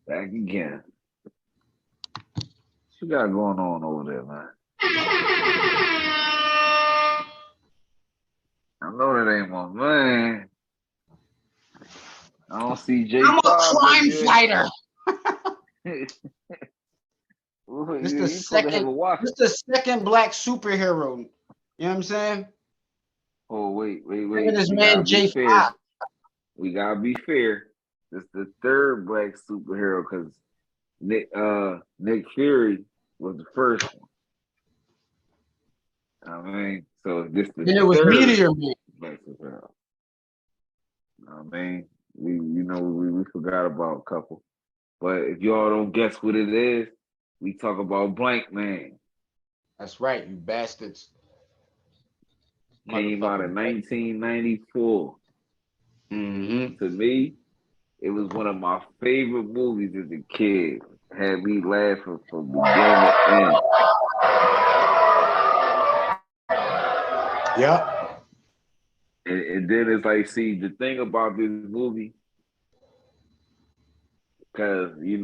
Back again. What you got going on over there, man? I know that ain't my man. I don't see I'm a J5 crime fighter. This the second black superhero. You know what I'm saying? Oh, wait. Look at this We man gotta be J5. fair. We gotta be fair. This the third black superhero because Nick Fury was the first one. I mean, so this the Then it was third Meteor Man. black superhero. I mean, we forgot about a couple. But if y'all don't guess what it is, we talk about Blankman. That's right, you bastards. Came out in 1994. Mm-hmm. To me, it was one of my favorite movies as a kid. Had me laughing from beginning to end. Yep. And then it's like, see, the thing about this movie, because, we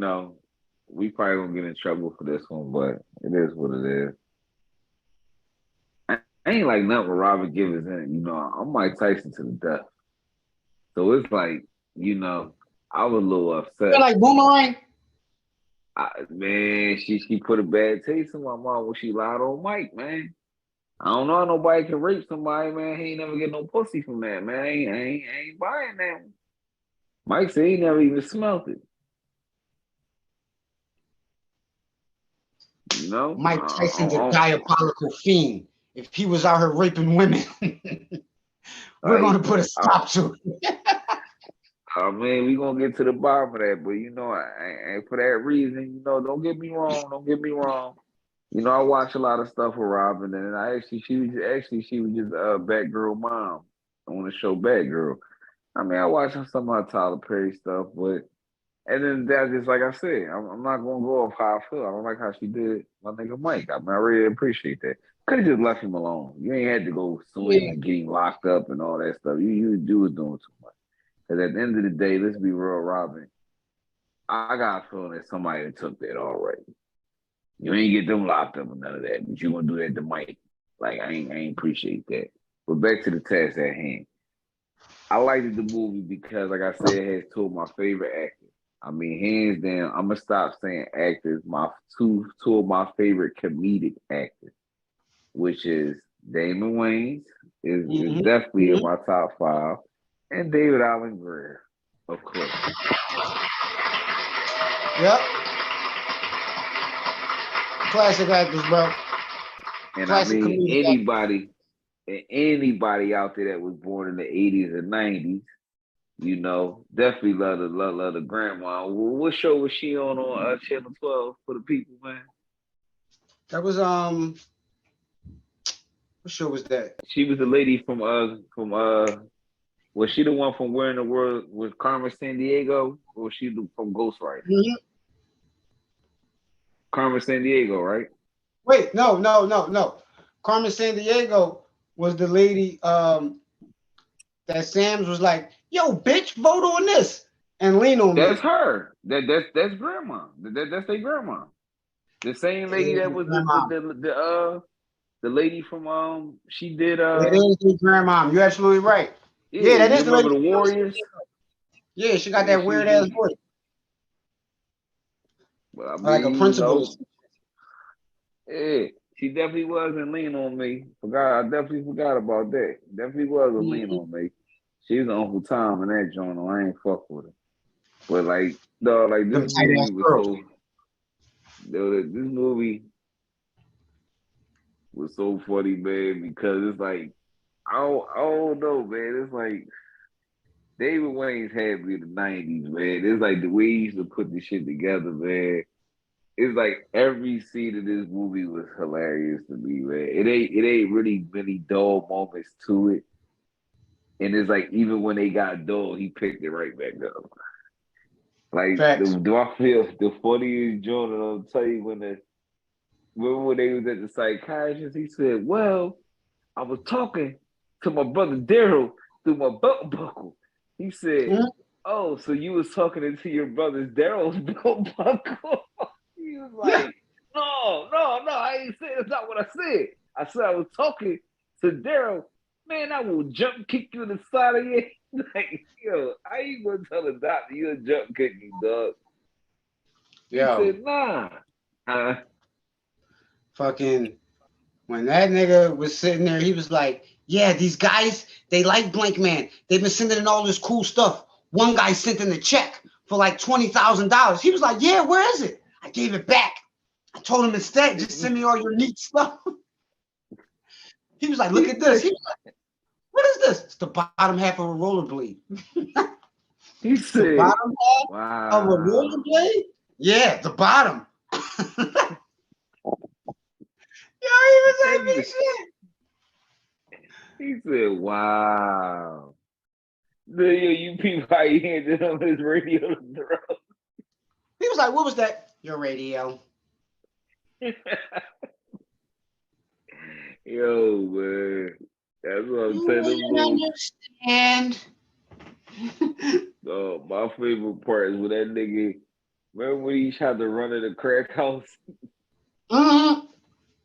probably gonna get in trouble for this one, but it is what it is. I ain't like nothing with Robert Givens in it. I'm Mike Tyson to the death. So it's like, I was a little upset. You're like Boomerang? Man, she put a bad taste in my mouth when she lied on Mike, man. I don't know how nobody can rape somebody, man. He ain't never get no pussy from that, man. I ain't buying that. Mike said he never even smelled it. Mike Tyson's a diabolical fiend. If he was out here raping women, we're going to put a stop to it. I mean, we going to get to the bottom of that, but, and for that reason, don't get me wrong. I watch a lot of stuff with Robin, and she was just Batgirl mom on the show Batgirl. I mean, I watch some of Tyler Perry stuff, and then that's just like I said, I'm not gonna go off how I feel. I don't like how she did my nigga Mike. I mean, I really appreciate that. Could have just left him alone. You ain't had to go suing and getting locked up and all that stuff. You was doing too much. Because at the end of the day, let's be real, Robin. I got a feeling that somebody took that already. You ain't get them locked up or none of that, but you gonna do that to Mike. Like I ain't appreciate that. But back to the task at hand. I liked the movie because, like I said, it has two of my favorite actors. I mean, hands down, I'm gonna stop saying actors. My two of my favorite comedic actors, which is Damon Wayans, is definitely in my top 5, and David Allen Greer, of course. Yep. Classic actors, bro. And classic, I mean, anybody out there that was born in the 80s and 90s, definitely love the grandma. What show was she on Channel 12 for the people, man? That was what show was that? She was the lady from was she the one from Where in the World with Carmen Sandiego, or was she from Ghost Rider? Mm-hmm. Carmen Sandiego, right? Wait, no. Carmen Sandiego was the lady that Sam's was like, yo, bitch, vote on this and lean on That's me. Her. That's grandma. That's their grandma. The same lady that was the lady from she did it is the grandma. You're absolutely right. Yeah, that is the lady. The Warriors. Yeah, she got that weird ass voice. Well, I mean, like a principal. Yeah, she definitely wasn't lean on me. I definitely forgot about that. Definitely wasn't lean on me. She's Uncle Tom in that joint. I ain't fuck with her. But like, no, like this movie was so. This movie was so funny, man, because it's like I don't know, man. It's like David Wayne's had me in the 90s, man. It's like the way he used to put this shit together, man. It's like every scene of this movie was hilarious to me, man. It ain't really many dull moments to it. And it's like even when they got dull, he picked it right back up. Like do I feel the funniest joint? I'll tell you when they was at the psychiatrist, he said, "Well, I was talking to my brother Daryl through my belt buckle." He said, Mhm. "Oh, so you was talking to your brother's Daryl's belt buckle?" He was Yeah. like, "No, no, no, I ain't saying that's not what I said. I said I was talking to Daryl. Man, I will jump kick you in the side of your head." Like, yo, I ain't gonna tell the doctor you'll jump kick me, dog. He Yo, said, "Nah." fucking when that nigga was sitting there, he was like, "Yeah, these guys, they like Blankman. They've been sending in all this cool stuff. One guy sent in a check for like $20,000." He was like, "Yeah, where is it?" I gave it back. I told him instead, just send me all your neat stuff. He was like, "Look He at this." said, He was like, "What is this?" It's the bottom half of a rollerblade. he The said, bottom half of a "Wow." rollerblade? Yeah, the bottom. Yo, he was like, And "Me shit." he said, "Wow." You people how he handed him his radio to throw. He was like, "What was that?" Your radio. Yo, man. That's what I'm You saying. Them wouldn't little, understand. my favorite part is when that nigga, remember when he tried to run in the crack house? Mhm.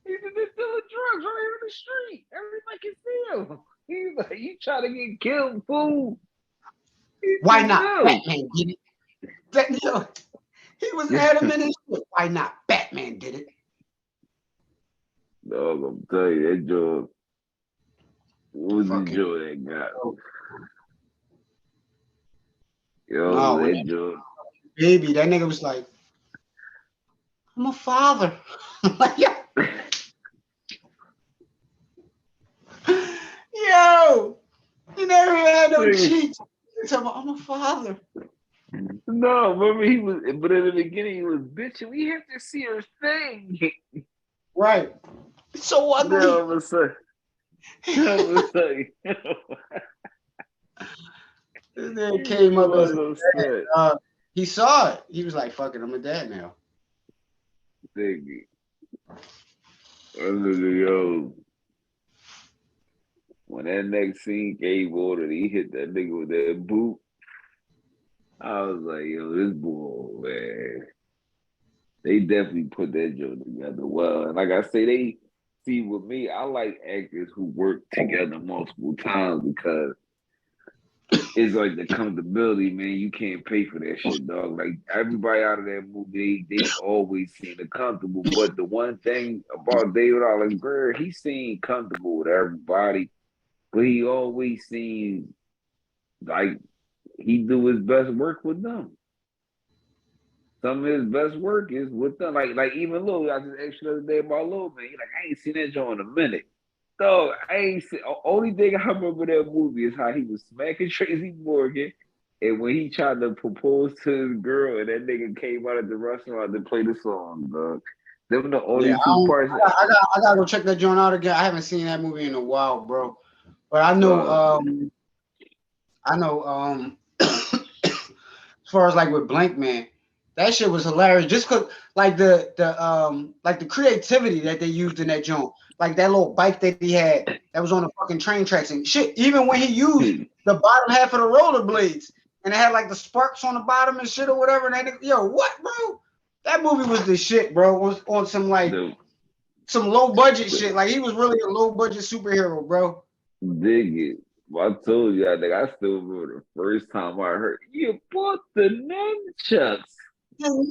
He said, "They're selling drugs right here in the street. Everybody can see him." He's like, "You trying to get killed, fool?" He Why said, not? "No." Batman did it. Yo, he was adamant as shit. Why not? Batman did it. Dog, I'm telling you, that joke, what was the Fucking joke that got? Yo, no, when that that joke. baby, that nigga was like, "I'm a father." I'm like, yo, he never even had no cheeks. He's talking about, "I'm a father." No, remember he was, but in the beginning he was bitching. We have to see her thing. Right. It's so Then ugly. all of a sudden, all of a sudden, And then he came really up as was upset. he saw it. He was like, "Fuck it, I'm a dad now." Nigga, that nigga, yo, when that next scene gave order, he hit that nigga with that boot. I was like, yo, this boy, man. They definitely put that joke together well. And like I say, they see with me, I like actors who work together multiple times because it's like the comfortability, man. You can't pay for that shit, dog. Like everybody out of that movie, they always seem comfortable. But the one thing about David Allen Greer, he seemed comfortable with everybody, but he always seems like he do his best work with them. Some of his best work is with them. Like even Lil, I just asked you the other day about Lil, man. You're like, I ain't seen that joint in a minute. So I ain't see, only thing I remember that movie is how he was smacking Tracy Morgan, and when he tried to propose to his girl, and that nigga came out of the restaurant to play the song, dog. Them the Yeah, only two parts. I gotta go check that joint out again. I haven't seen that movie in a while, bro. But Uh, I know as far as like with Blankman, that shit was hilarious. Just cause like the creativity that they used in that joint, like that little bike that he had that was on the fucking train tracks and shit. Even when he used the bottom half of the rollerblades and it had like the sparks on the bottom and shit or whatever. And that, yo, what, bro? That movie was the shit, bro. Was on some like the, some low budget the shit. Like he was really a low budget superhero, bro. dig it. Well, I told you, I think I still remember the first time I heard you bought the nunchucks. I'm like,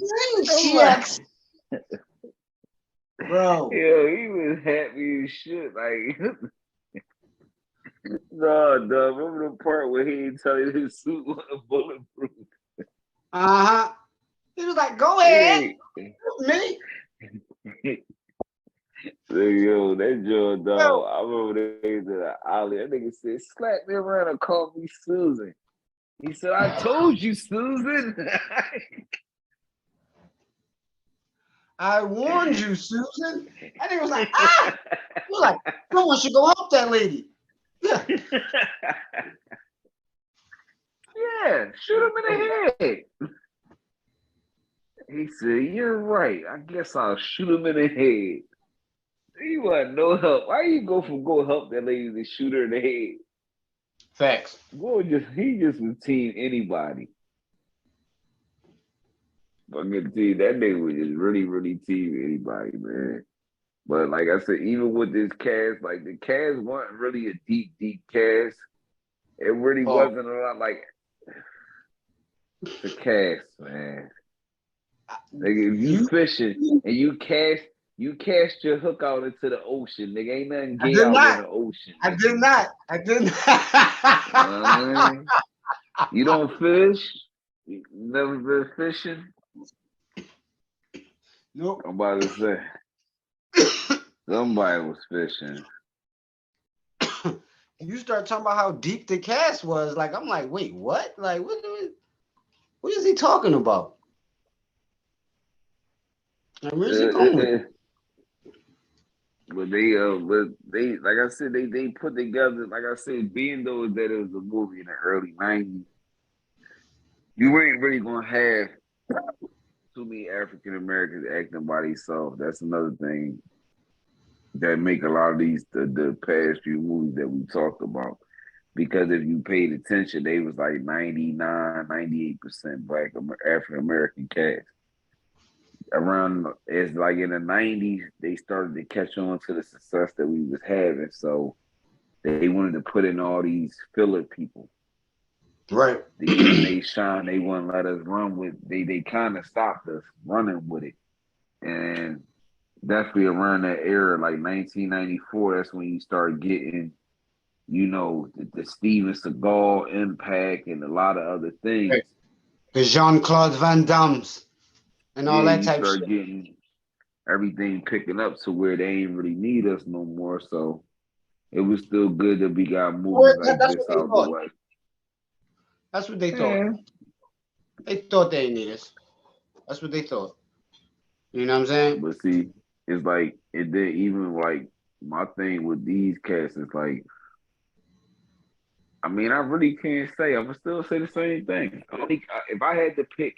Nunchucks, bro. yo, he was happy as shit. Like, no, remember the part where he ain't tell you his suit wasn't bulletproof? Uh-huh. He was like, "Go ahead, Hey, me." yo, that Joe Yo, dog. I remember they was at Ollie. That nigga said, "Slap me around and call me Susan." He said, "I told you, Susan." I warned you, Susan. And he was like, ah. He was like, someone should go help that lady. Yeah. Yeah, shoot him in the head. He said, "You're right. I guess I'll shoot him in the head." He wasn't no help. Why you go help that lady to shoot her in the head? Facts. He just was team anybody. But I'm gonna tell you that nigga was just really team anybody, man. But like I said, even with this cast, like the cast wasn't really a deep cast. It really Oh, wasn't a lot like the cast, man. Like if you you, fishing and you cast your hook out into the ocean, nigga, ain't nothing I gay did out in not. the ocean, I nigga. did not. I did not. Uh, you don't fish? You never been fishing? Nope. I'm about to say somebody was fishing. You start talking about how deep the cast was, like I'm like, wait, what? Like, what is he talking about? Like, where's he going with? But they like I said, they put together, like I said, being though that it was a movie in the early '90s, you ain't really gonna have too many African Americans acting by themselves. That's another thing that make a lot of the past few movies that we talked about. Because if you paid attention, they was like 99, 98% black African American cast. Around it's like in the '90s, they started to catch on to the success that we was having. So they wanted to put in all these filler people Right. to give them they shine. They wouldn't let us run with. They kind of stopped us running with it, and definitely around that era, like 1994, that's when you start getting, the Steven Seagal impact and a lot of other things. Right. The Jean-Claude Van Damme's and all Yeah, that you type start shit. getting everything picking up to where they ain't really need us no more. So it was still good that we got movies like That's this what they out the thought. way. That's what they thought. Yeah, They thought they didn't need us. That's what they thought. You know what I'm saying? but see, it's like it did even like my thing with these cats is like, I mean, I really can't say. I'm gonna still say the same thing. If I had to pick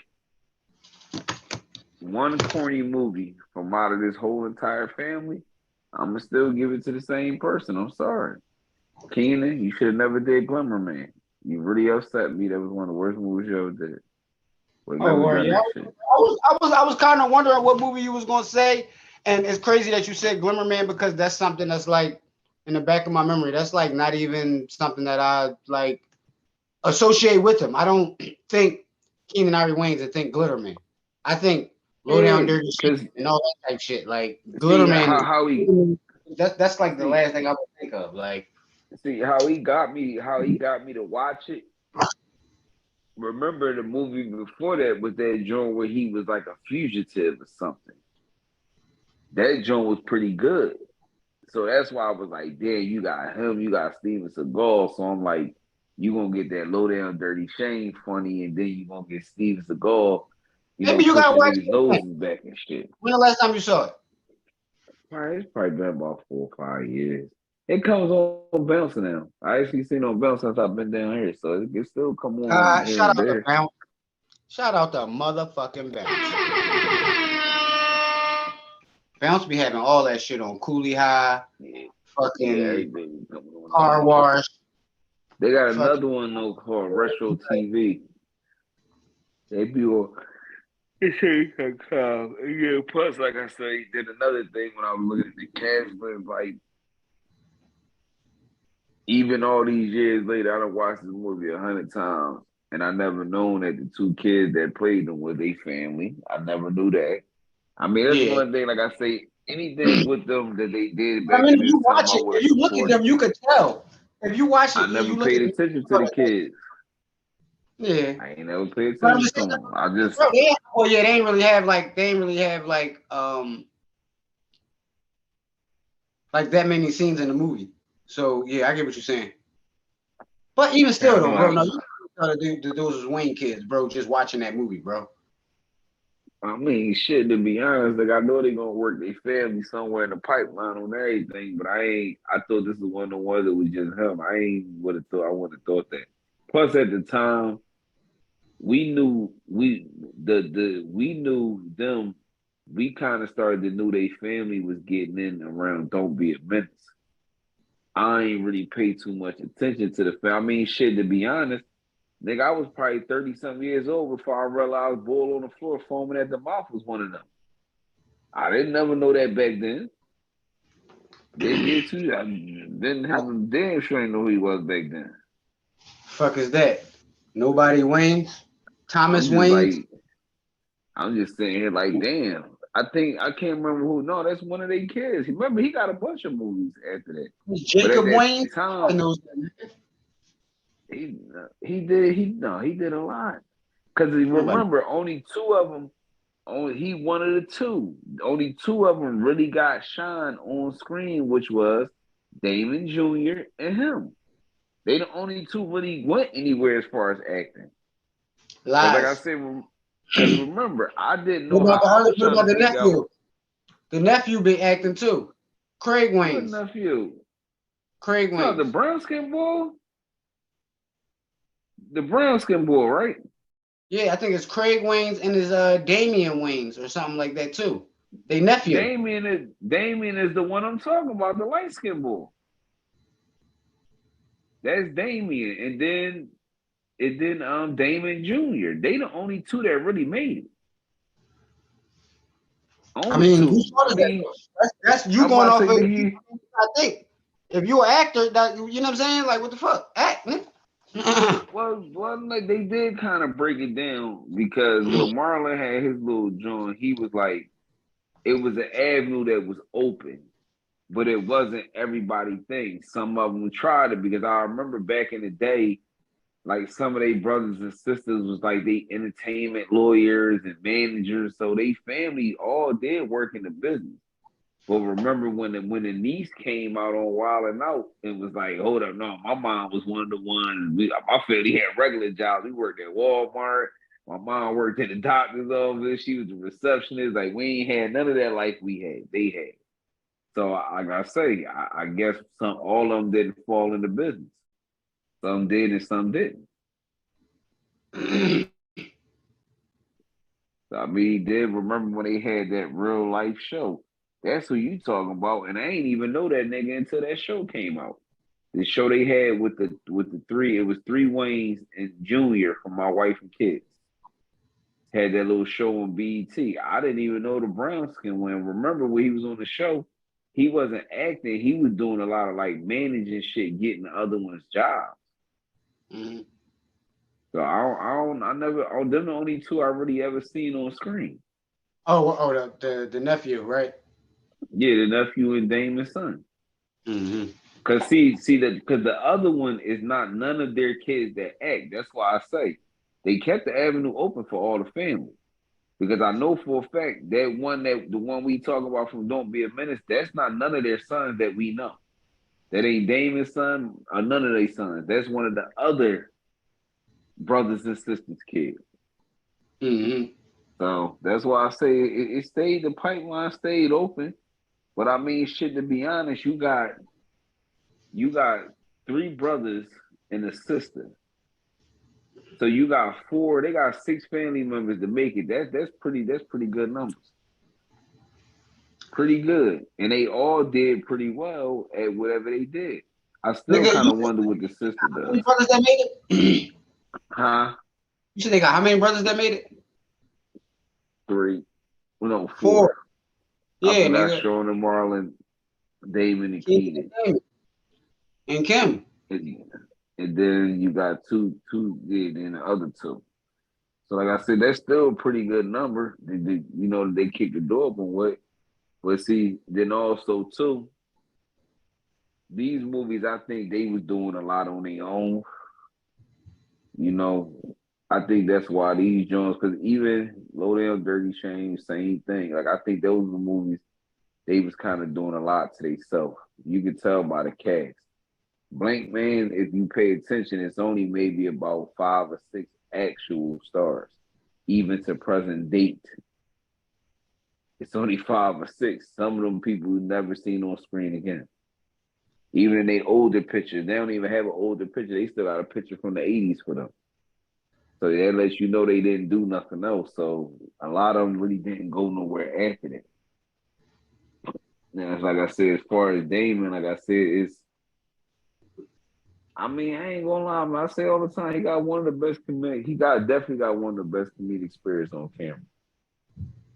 one corny movie from out of this whole entire family, I'm gonna still give it to the same person. I'm sorry, Keenan. You should have never did Glimmer Man. You really upset me. That was one of the worst movies you ever did. Would Oh, never word. done Yeah, that shit. I was kind of wondering what movie you was gonna say, and it's crazy that you said Glimmer Man because that's something that's like in the back of my memory. That's like not even something that I like associate with him. I don't think Keenan Ivory Wayans and think Glitter Man. I think Low Down Yeah, Dirty Shit cause and all that type shit. Like Glitter see Man is how he that's like the see last thing I would think of. Like, see how he got me to watch it. Remember the movie before that was that joint where he was like a fugitive or something. That joint was pretty good. So that's why I was like, damn, you got him, you got Steven Seagal. So I'm like, you gonna get that low down dirty Shane funny, and then you gonna get Steven Seagal, maybe you gotta pushing watch niggas' it again. noses back and shit. When the last time you saw it? Right, it's probably been about 4 or 5 years. It comes on bounce now. I actually seen on bounce since I've been down here, so it still come on here Shout and out to there. Bounce. Shout out to motherfucking Bounce. Bounce be having all that shit on Coolie High, Yeah, yeah, fucking everything coming on that Car shit. Wash, They got fucking another one though called Retro TV. They be on. Yeah. Plus, like I said, he did another thing when I was looking at the cast list. Like, even all these years later, I done watched this movie 100 times, and I never known that the two kids that played them were their family. I never knew that. I mean, that's yeah. one thing. Like I say, anything with them that they did I back mean, in if you this time, watch I it, if wouldn't you look at support it. them, you could tell. If you watch I it and never you look paid at them, attention to the kids. yeah. I ain't never paid But I'm attention just to saying, them. I just bro, well, yeah, they ain't really have like that many scenes in the movie. So yeah, I get what you're saying. But even I still, know though, bro, no, I you gotta do those was Wayne kids, bro. Just watching that movie, bro. I mean, shit. To be honest, like I know they gonna work their family somewhere in the pipeline on everything, but I ain't. I thought this was one of the ones that was just him. I ain't would have thought. I would have thought that. Plus, at the time, we knew we knew them. we kind of started to know their family was getting in around Don't Be a Menace. I ain't really paid too much attention to the film. I mean, shit, to be honest, nigga, I was probably 30 something years old before I realized Bull on the floor foaming at the mouth was one of them. I didn't never know that back then. Didn't get to, I didn't have a damn sure I know who he was back then. Fuck is that? Nobody Wayne's? Thomas I'm just Wayne's? like, I'm just sitting here like, damn. I think I can't remember who. No, that's one of their kids. Remember, he got a bunch of movies after that. But at Jacob that Wayne? I time, know. he did a lot. Because Nobody. remember, only two of them. Only he one of the two. Only two of them really got shine on screen, which was Damon Jr. and him. They the only two really went anywhere as far as acting. Because like I Lies. said, because remember, I didn't What know how. about I was what trying about to the figure out nephew? The nephew been acting too. Craig what Wayne's. nephew. Craig No, the Wayne's. brown skin boy. The brown skin boy, right? Yeah, I think it's Craig Wayne's and his Damian Wayne's or something like that too. They nephew. Damien is the one I'm talking about, the light skin boy. That's Damien, and then Damon Jr. They the only two that really made it. I Only mean, who two. started I that mean, though? That's you I'm going about to off say of. that he. I think if you're an actor, that you know what I'm saying. Like, what the fuck, act, man. Well, like they did kind of break it down because when Marlon had his little joint, he was like, it was an avenue that was open, but it wasn't everybody thing. Some of them tried it because I remember back in the day, like some of their brothers and sisters was like they entertainment lawyers and managers, so they family all did work in the business. But remember when the niece came out on Wild and Out, it was like, hold up, no, my mom was one of the ones. My family had regular jobs. We worked at Walmart. My mom worked in the doctor's office. She was a receptionist. Like we ain't had none of that life we had. They had. So like I say, I guess all of them didn't fall into business. Some did and some didn't. So, I mean, he did remember when they had that real life show. That's who you talking about, and I ain't even know that nigga until that show came out. The show they had with the three, it was three Waynes and Junior from My Wife and Kids. Had that little show on BET. I didn't even know the brown skin one. Remember when he was on the show, he wasn't acting. He was doing a lot of like managing shit, getting the other one's jobs. Mm-hmm. So I never. Oh, them the only two I really ever seen on screen. The nephew, right? Yeah, the nephew and Damon's son. Mm-hmm. Cause see that because the other one is not none of their kids that act. That's why I say they kept the avenue open for all the family. Because I know for a fact that the one we talk about from Don't Be a Menace, that's not none of their sons that we know. That ain't Damon's son or none of their sons. That's one of the other brothers and sisters' kids. Mm-hmm. So that's why I say it stayed, the pipeline stayed open. But I mean, shit, to be honest, you got three brothers and a sister. So you got four, they got six family members to make it. That's pretty good numbers. Pretty good. And they all did pretty well at whatever they did. I still Nigga, kind you of wonder what the sister how many does. brothers that made it? Huh? You said they got how many brothers that made it? Three. Well, no, Four. four. I Yeah, forgot nigga. Sean and Marlon, Damon and Keith Keenan. and Kim. And, and then you got two, yeah, then the other two. So like I said, that's still a pretty good number. They kicked the door open with. But see, then also too, these movies, I think they was doing a lot on their own. You know, I think that's why these Jones, because even Low Down Dirty Shame, same thing. Like I think those were movies they was kind of doing a lot to themselves. You could tell by the cast. Blankman, if you pay attention, it's only maybe about 5 or 6 actual stars, even to present date. It's only 5 or 6. Some of them people we've never seen on screen again. Even in their older pictures, they don't even have an older picture. They still got a picture from the 80s for them. So that lets you know they didn't do nothing else. So a lot of them really didn't go nowhere after that. Now, it's like I said, as far as Damon, like I said, it's. I mean, I ain't gonna lie, man. I say all the time, he got one of the best comedic. He got definitely got one of the best comedic spirits on camera.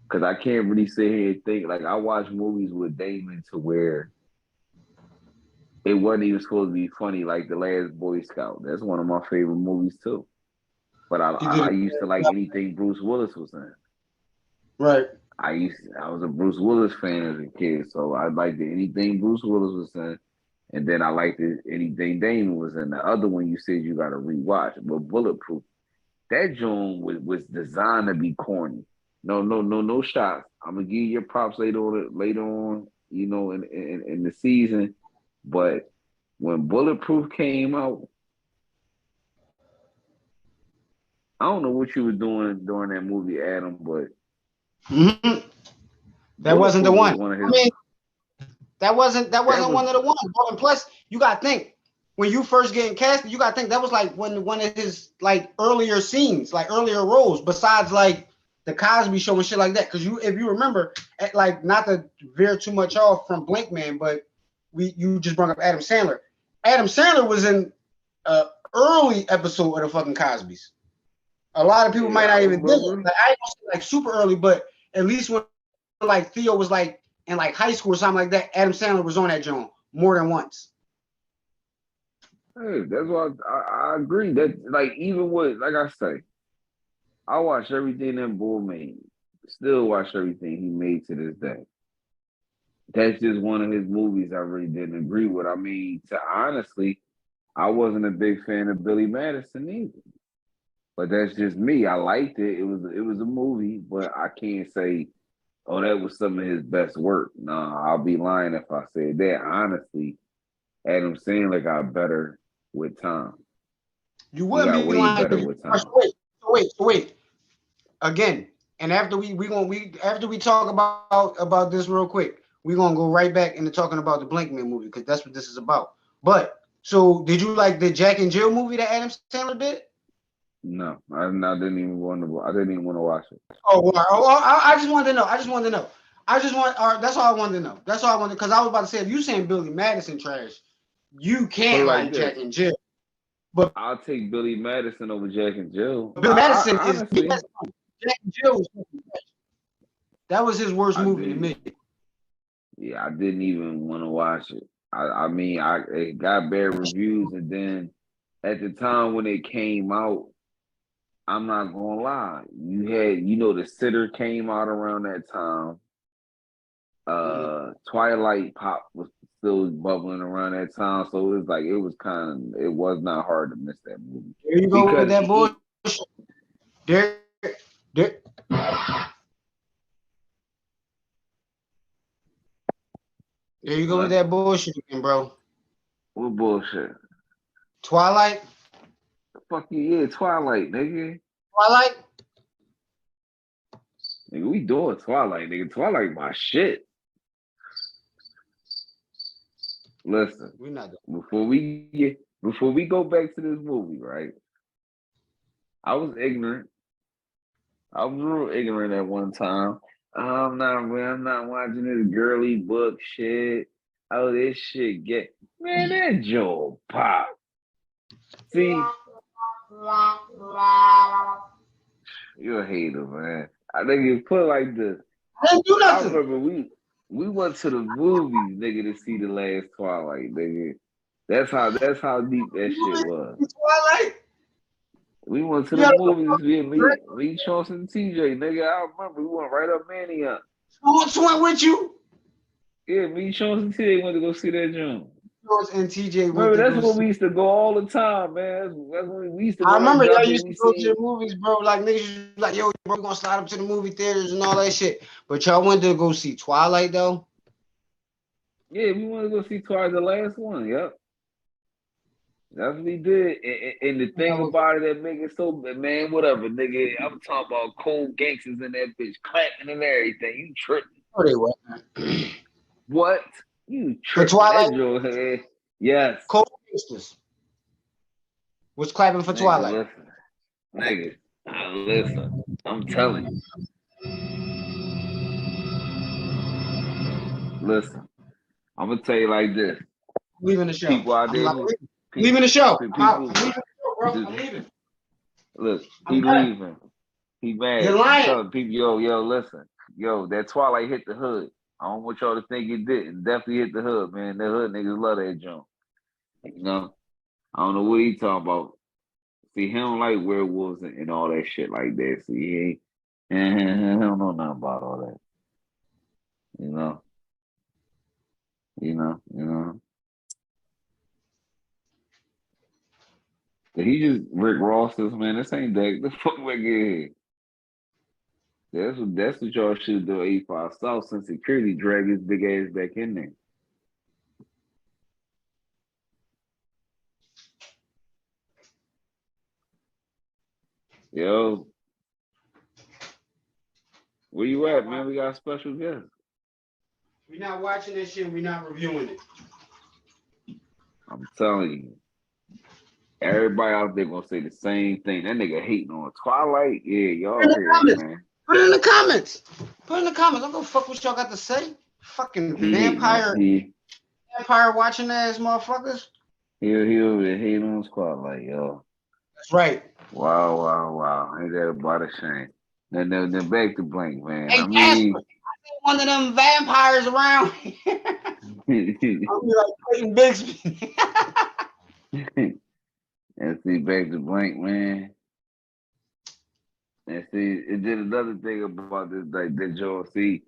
Cause I can't really sit here and think like I watch movies with Damon to where it wasn't even supposed to be funny, like The Last Boy Scout. That's one of my favorite movies too. But He did I it. used to like anything Bruce Willis was in. Right. I was a Bruce Willis fan as a kid, so I liked anything Bruce Willis was in, and then I liked anything Damon was in. The other one you said you got to rewatch, but Bulletproof. That joint was designed to be corny. No shots. I'm gonna give you your props later on, you know, in the season. But when Bulletproof came out, I don't know what you were doing during that movie, Adam, but Mm-hmm. That wasn't the Bulletproof was one. one of I his. mean, that That wasn't was one of the ones, bro. And plus, you gotta think when you first getting casted, you gotta think that was like one of his like earlier scenes, like earlier roles, besides like the Cosby Show and shit like that. Because if you remember, like not to veer too much off from Blankman, but you just brought up Adam Sandler. Adam Sandler was in an early episode of the fucking Cosby's. A lot of people yeah, might I not even think it. remember. Like I ain't gonna say like super early, but at least when like Theo was like in like high school or something like that, Adam Sandler was on that joint more than once. Hey, that's why I agree. That like even with like I say, I watch everything that boy made. Still watch everything he made to this day. That's just one of his movies I really didn't agree with. I mean, to honestly, I wasn't a big fan of Billy Madison either. But that's just me. I liked it. It was a movie, but I can't say, oh, that was some of his best work. No, I'll be lying if I said that. Honestly, Adam Sandler got better with time. You He wouldn't got be way lying better because you with time. wait again. And after we after we talk about this real quick, we're gonna go right back into talking about the Blankman movie because that's what this is about. But so did you like the Jack and Jill movie that Adam Sandler did? No, I didn't even want to. I didn't even want to watch it. Oh, well, I just wanted to know. I just wanted to know. I just want. That's all I wanted to know. That's all I wanted because I was about to say if you saying Billy Madison trash, you Put it can't like like this: Jack and Jill. But I'll take Billy Madison over Jack and Jill. Billy Madison I is honestly, Jack and Jill. That was his worst I movie to did. me. Yeah, I didn't even want to watch it. I mean, I it got bad reviews, and then at the time when it came out, I'm not gonna lie, you know, The Sitter came out around that time. Mhm. Twilight Pop was still bubbling around that time, so it was like it was not hard to miss that movie There you go with because that bullshit. There, there, there you go with what that bullshit again, bro. what bullshit. Twilight, Fuck you, yeah, Twilight, nigga. Twilight. Nigga, we doing Twilight, nigga. Twilight, my shit. Listen, We're not done. before we go back to this movie, right? I was ignorant. I was real ignorant at one time. I'm not watching this girly book shit. Oh, this shit get man, that Joe pop. See, you're a hater, man. I think you put it like this. I didn't do I nothing. remember we went to the movies, nigga, to see the last Twilight, nigga. That's how deep that shit was. Twilight. We went to You the had movies, me, Chauncey, and TJ, nigga. I remember we went right up Manioc. who went with you? Yeah, me, Chauncey, and TJ went to go see that joint. George and TJ went Remember, to that's go when see. we used to go all the time, man. That's when we used to I go like remember y'all drop in. used to We go to seen the movies, bro. Like niggas used to be like, yo, bro, we gonna slide up to the movie theaters and all that shit. But y'all went to go see Twilight though. yeah, we wanted to go see Twilight, the last one. Yep. That's what we did. And the thing about it that make it so, man, whatever, nigga. I'm talking about cold gangsters in that bitch clapping and everything. You tripping. Oh, they were. What? You For tripping. Twilight, That joint head. Yes. Cold Gangsters was clapping for Nigga, Twilight. listen. Nigga, listen, I'm telling you. Listen, I'm gonna tell you like this. I'm leaving the show. People out I'm there like, who leaving the show. I'm out. I'm people leaving the show, bro. I'm leaving. look, I'm he done. leaving. He mad. You're I'm lying. telling people, yo, listen. Yo, that Twilight hit the hood. I don't want y'all to think it didn't. Definitely hit the hood, man. The hood niggas love that jump. You know? I don't know what he talking about. See, he don't like werewolves and all that shit like that. See, he don't know nothing about all that. You know? You know. He just Rick Ross this man. This ain't that. The fuck back here. That's what y'all should do. 85 South since security drag his big ass back in there. Yo, where you at, man? We got a special guest. We're not watching this shit. We're not reviewing it. I'm telling you. Everybody out there gonna say the same thing. That nigga hating on Twilight. Yeah, y'all hear it, man. Put it in the comments. Put it in the comments. Don't go fuck what y'all got to say. Fucking vampire watching ass motherfuckers. He'll be hating on Twilight, yo. That's right. Wow. Ain't that about a shame? Then back to Blankman. Hey, I mean, Jasper, one of them vampires around. I'm like Clayton Bixby. and see back to Blankman. And see, it did another thing about this, like that Joe. See,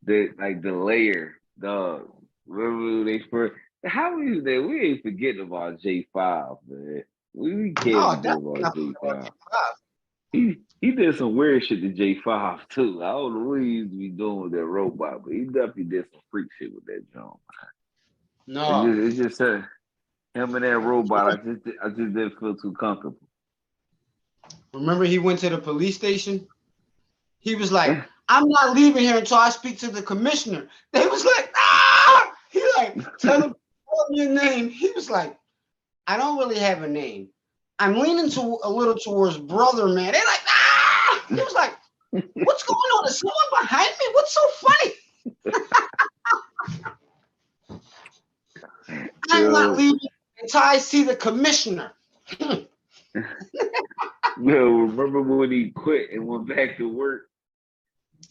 like the layer, dog. Remember they first? How is that? We ain't forgetting about J5, man. We No, can't that's forget about not J5. He did some weird shit to J5 too. I don't know what he used to be doing with that robot, but he definitely did some freak shit with that John. No. It's just him and that robot. I just didn't feel too comfortable. Remember he went to the police station? He was like, I'm not leaving here until I speak to the commissioner. They was like, ah! He like, tell him your name. He was like, I don't really have a name. I'm leaning to a little towards brother, man. They like, ah! He was like, what's going on? Is someone behind me? What's so funny? I'm not leaving until I see the commissioner. No, remember when he quit and went back to work?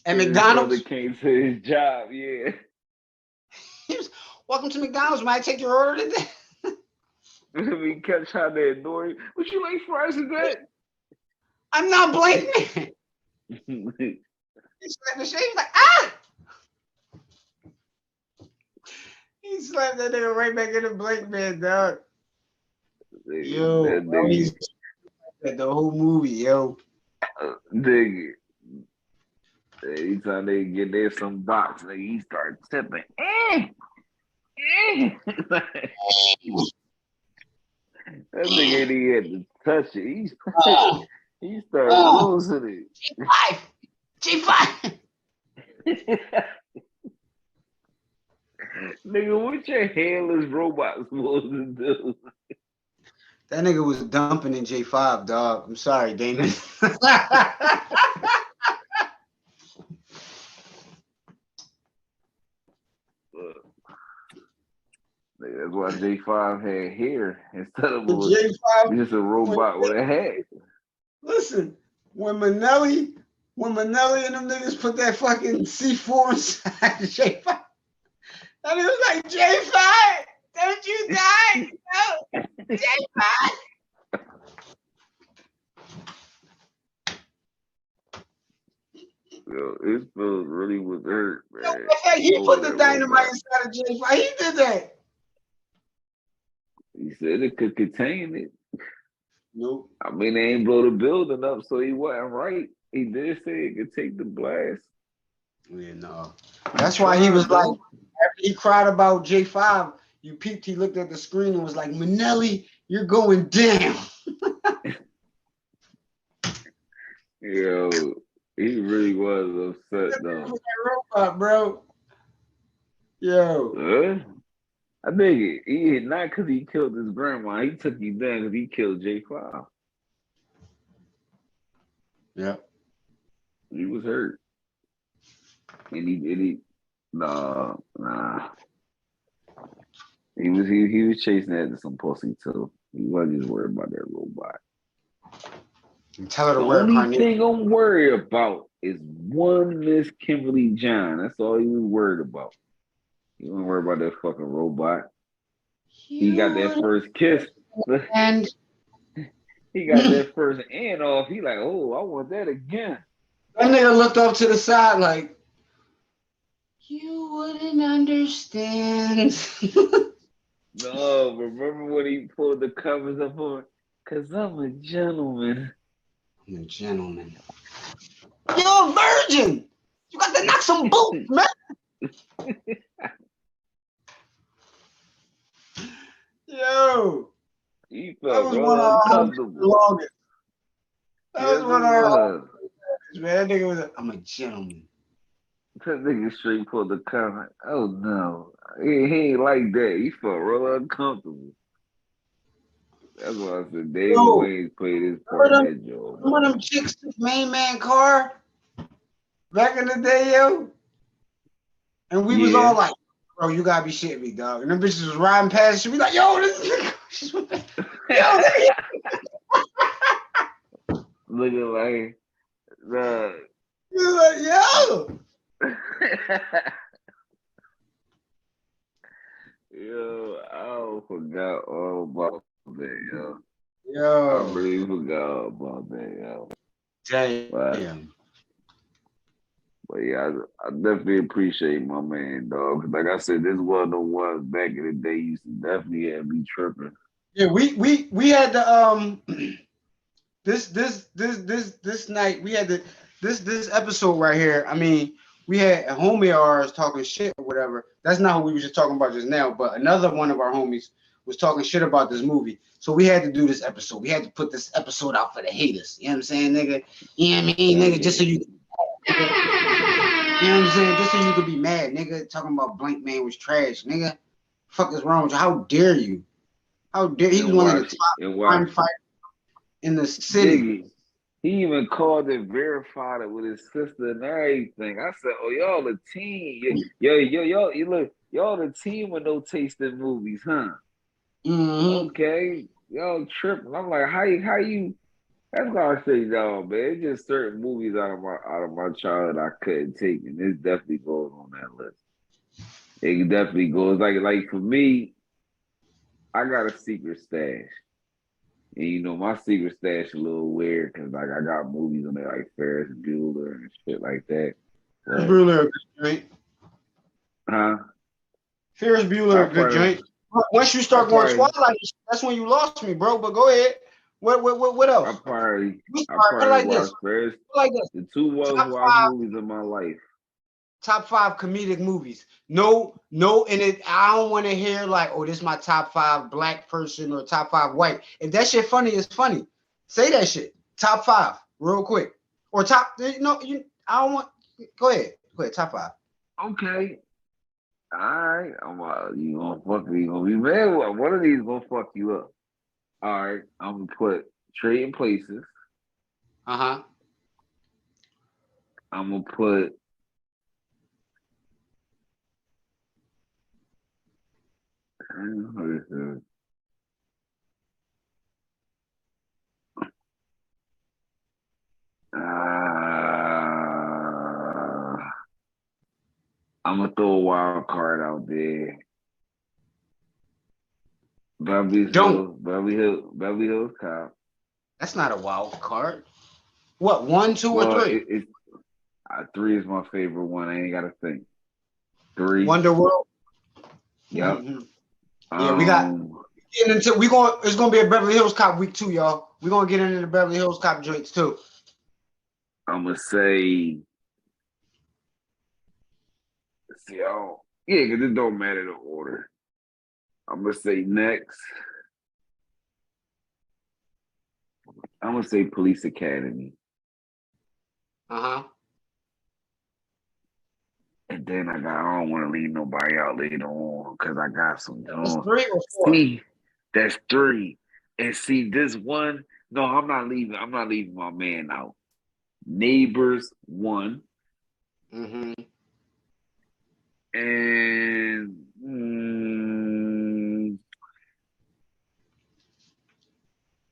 And his McDonald's? brother came to his job, yeah. He was, welcome to McDonald's. May I take your order today? We kept trying to ignore him. Would you like fries with that? I'm not Blankman. He slapped the shit. He was like, ah! He slapped that nigga right back in the Blankman, dog. Yo, that the whole movie, yo. Nigga. Anytime they get there some box, nigga, he start tipping. That nigga ain't even had to touch it. He started losing it. G5. Nigga, what your handless robot supposed to do? That nigga was dumping in J5, dog. I'm sorry, Damon. That's why J5 had hair instead of just a robot with a hat. Listen, when Manelli and them niggas put that fucking C4 inside J5, and it was like, J5, don't you die? No, J5. Yo, his feels really was hurt, man. He put the dynamite inside of J5. He did that. He said it could contain it. Nope. I mean, they ain't blow the building up, so he wasn't right. He did say it could take the blast. Yeah, no. That's why he was like, after he cried about J5, you peeped, he looked at the screen and was like, Manelli, you're going down. Yo, he really was upset though. That robot, bro. Yo. I think he not because he killed his grandma. He took you down because he killed J5. Yeah. He was hurt. And he nah. He was chasing after some pussy too. He wasn't just worried about that robot. And tell her to The wear a only carnation. thing I'm worried about is one Miss Kimberly John. That's all he was worried about. He wasn't worried about that fucking robot. He got that You first kiss. and He got that that first end off. He like, oh, I want that again. nigga looked up to the side like, you wouldn't understand. No, remember when he pulled the covers up on her? Cause I'm a gentleman. I'm a gentleman. You're a virgin. You got to knock some boots, man. Yo, He that felt was one of real our homies for the uncomfortable. longest. That Yes, was it one of our was. homies, man. That nigga was like, I'm a gentleman. That nigga straight pulled the cover. Oh no. He ain't like that. He felt real uncomfortable. That's why I said David Yo, Wayne played his part in that joke, remember man. them chicks, main man car back in the day, yo? And we was all Yeah. like, bro, you gotta be shitting me, dog. And them bitches was riding past, she be like, yo, this is yo, nigga. Looking like the He was like, yo. yo, I forgot all about that, yo. I Yo. really forgot about that, yo. But Damn. but yeah, I definitely appreciate my man, dog. 'Cause like I said, this was the ones back in the day used to definitely have me tripping. Yeah, we had the this night we had the this episode right here. I mean, we had a homie of ours talking shit or whatever. That's not who we were just talking about just now, but another one of our homies was talking shit about this movie. So we had to do this episode. We had to put this episode out for the haters. You know what I'm saying, nigga? You know what I mean, nigga? Just so Yeah. you, you know what I'm saying? Just so you could be mad, nigga. Talking about Blankman was trash, nigga. Fuck is wrong with you? How dare you? How dare he was And one of the watch top and crime watch fighters in the city. Diggy. He even called it, verified it with his sister and everything. I said, "Oh, y'all the team, y'all, you look, y'all the team with no taste in movies, huh? Mm-hmm. Okay, y'all tripping." I'm like, how you? That's why I say, y'all, man. It's just certain movies out of my childhood I couldn't take, and this definitely goes on that list. It definitely goes like for me, I got a secret stash. And my secret stash a little weird because like I got movies on there like Ferris Bueller and shit like that. Ferris But Bueller, a good joint. huh? Ferris I Bueller, a good probably joint. Once you I start going probably Twilight, that's when you lost me, bro. But go ahead. What I else? probably We I start put it probably like this. watched Ferris Put it like this. the two most Top watched movies of my life. top five comedic movies. No, no, and it. I don't want to hear like, oh, this is my top five black person or top five white. If that shit funny, it's funny. Say that shit. Top five, real quick, or top. No, you. I don't want. Go ahead. Go ahead. Top five. Okay. All right. You gonna be mad. One of these gonna fuck you up. All right. I'm gonna put Trading Places. Uh-huh. I'm gonna put what is this? I'm gonna throw a wild card out there. Don't. Beverly Hills Cop. That's not a wild card. What? One, two, or Well, three? it's three is my favorite one. I ain't gotta think. Three. Wonder World. Yep. Yeah, we got Um, getting into we going. It's gonna be a Beverly Hills Cop week 2, y'all. We're gonna get into the Beverly Hills Cop joints too. I'm gonna say. See, yeah, because it don't matter the order. I'm gonna say next. I'm gonna say Police Academy, Uh-huh. and then I don't want to leave nobody out later on because I got some. That's 3 or 4. See, that's three, and see this one. No, I'm not leaving. I'm not leaving my man out. Neighbors 1, Mm-hmm. and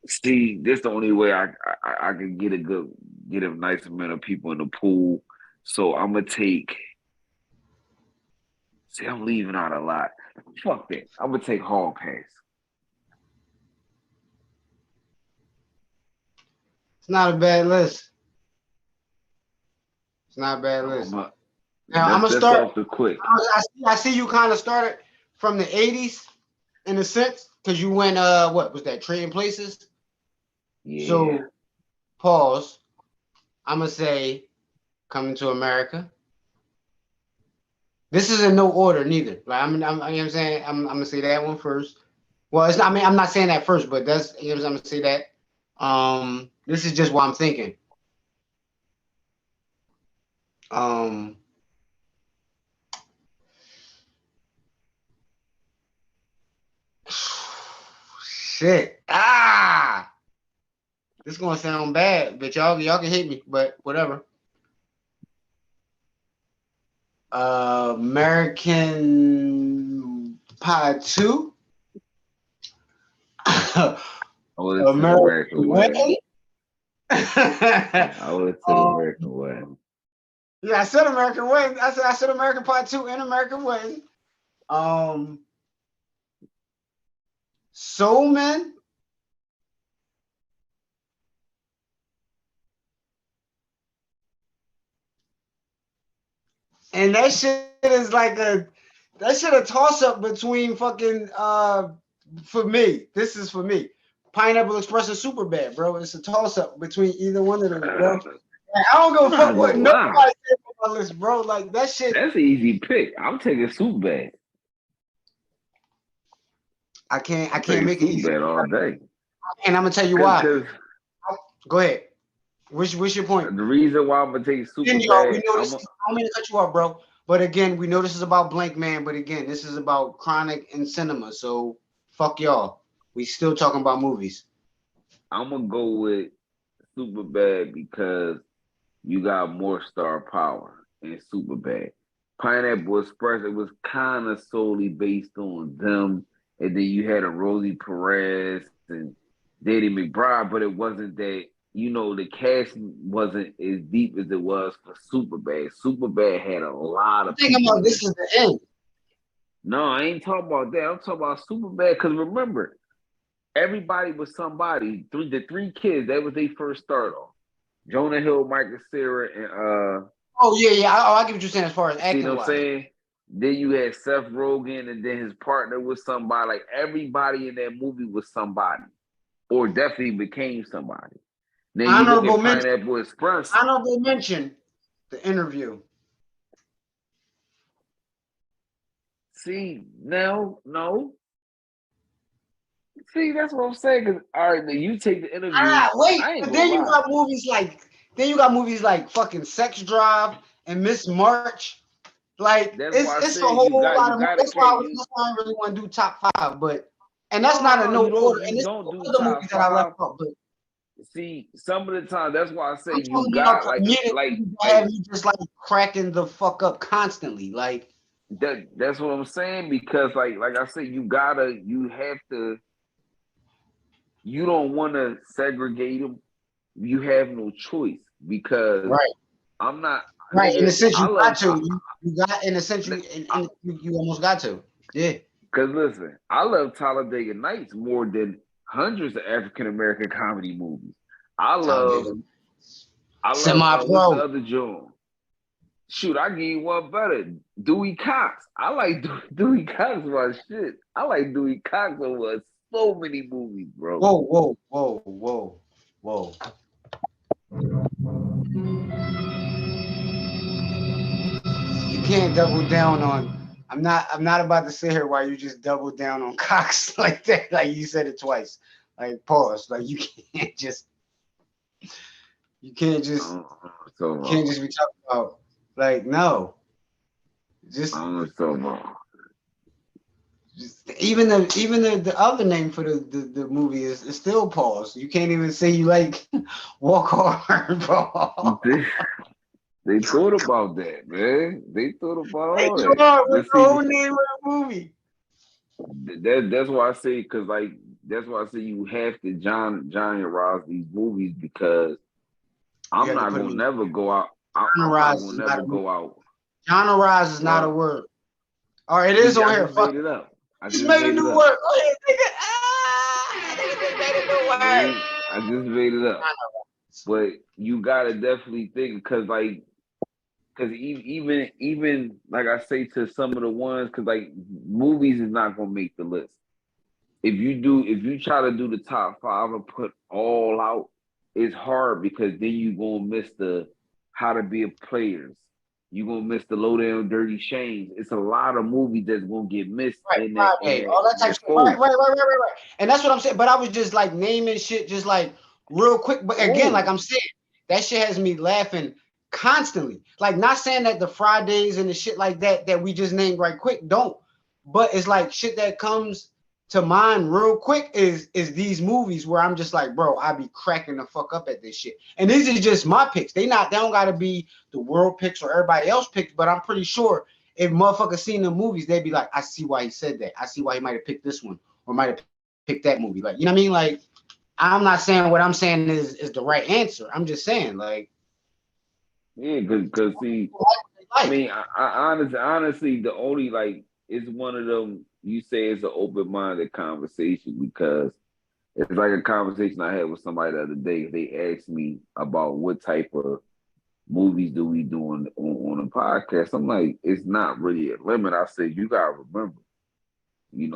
see, this the only way I can get a nice amount of people in the pool. So I'm gonna take. See, I'm leaving out a lot. Fuck that. I'm gonna take Hall Pass. It's not a bad list. It's not a bad I'm list. a, Now I'm gonna that's start. off the quick. I see you kind of started from the '80s in a sense because you went what was that Trading Places? Yeah. So pause. I'm gonna say Coming to America. This is in no order neither. Like you know what I'm saying I'm gonna say that one first. Well, it's not. I mean, I'm not saying that first, but that's you know I'm gonna say that. This is just what I'm thinking. Um, shit. This is gonna sound bad, but y'all can hate me, but whatever. American Pie 2. I would have said American American Way. Way. I would have said American Way. Yeah, I said American Way. I said American Pie 2 and American Way. Um, Soul Man. And that shit a toss up between fucking for me. This is for me. Pineapple Express and Superbad, bro. It's a toss up between either one of them, bro. Like, I don't give I'm a not fuck what gonna nobody lie. said on my list, bro. Like that shit. That's an easy pick. I'm taking Soup Bad. I I'm can't taking make it Soup easy. Bad all day. And I'm gonna tell you why. Cause Go ahead. What's your point? the reason why I'm gonna take Super Again, y'all, we Bad, know this. I don't mean to cut you off, bro. But again, we know this is about Blankman. But again, this is about Chronic and cinema. So fuck y'all. We still talking about movies. I'm gonna go with Super Bad because you got more star power in Super Bad. Pineapple Express, it was kind of solely based on them, and then you had a Rosie Perez and Danny McBride, but it wasn't that. The cast wasn't as deep as it was for Superbad. Superbad had a lot I'm of thinking people about in this it. is the end. No, I ain't talking about that. I'm talking about Superbad because remember, everybody was somebody. The three kids, that was their first start off. Jonah Hill, Michael Cera, and Oh yeah. I get what you're saying as far as see acting what I'm wise. saying? Then you had Seth Rogen, and then his partner was somebody. Like everybody in that movie was somebody, or definitely became somebody. Then you look Honorable at mention. Pineapple Express. Honorable mention. The Interview. See, no. See, that's what I'm saying. Cause all right, then you take the Interview. Wait. I ain't But gonna then you lie. got movies like fucking Sex Drive and Miss March. Like That's why I it's a said you whole got lot you of. got to That's why catch you. I don't really want to do top five, but and that's not a No, no you order. don't. And You there's don't do other movies top that I left five. out, but See, some of the time that's why I say I'm you talking about got for me to like have you just like cracking the fuck up constantly. Like that's what I'm saying because like I said, you have to, you don't want to segregate them. You have no choice because right, I'm not right. In nigga. a sense, I you got love to. You got in a sense you almost got to. Yeah. because listen, I love Talladega Nights more than hundreds of African American comedy movies. I love Talladega. I love what's the Semi-pro. other joint? Shoot, I give you one better. Dewey Cox. I like Dewey Cox my shit. I like Dewey Cox over so many movies, bro. Whoa. You can't double down on. I'm not about to sit here while you just double down on Cox like that. Like you said it twice. Like pause. Like can't just you can't just So be talking about like no. Just so just even the other name for the movie is still pause. You can't even say you like walk hard, bro. They, they thought about that, man. They thought about Like all you that. are with But the see, whole name of the movie. that's why I say, cause like that's why I say you have to Johnny Ross these movies because You I'm have to not put him gonna in. never go out. Genre I'm not rise gonna is not never a go out. genre rise is not a What? word. Or it is on I here. just Fuck made it. it up. I Just just made a made it new up. word. Go ahead, nigga. Ah, nigga just made a new word. I just made it up. But you gotta definitely think because like because even like I say to some of the ones because like movies is not gonna make the list. If you try to do the top five and put all out, it's hard because then you gonna miss the how to be a players. You gonna miss the low down dirty shames. It's a lot of movies that's gonna get missed Right, Friday, all that in type of that shit. Right, fold. right. And that's what I'm saying. But I was just like naming shit just like real quick. But again, like Oh, I'm saying, that shit has me laughing constantly. Like not saying that the Fridays and the shit like that we just named right quick don't. But it's like shit that comes to mind real quick is these movies where I'm just like, bro, I be cracking the fuck up at this shit. And these are just my picks. They don't gotta be the world picks or everybody else picks, but I'm pretty sure if motherfuckers seen the movies, they'd be like, I see why he said that. I see why he might have picked this one or might have picked that movie. Like, you know what I mean? Like, I'm not saying what I'm saying is the right answer. I'm just saying, like, yeah, cause see, I like. mean, honestly, the only like it's one of them. You say it's an open minded conversation because it's like a conversation I had with somebody the other day. They asked me about what type of movies do we do on a podcast. I'm like, it's not really a limit. I said, you gotta remember,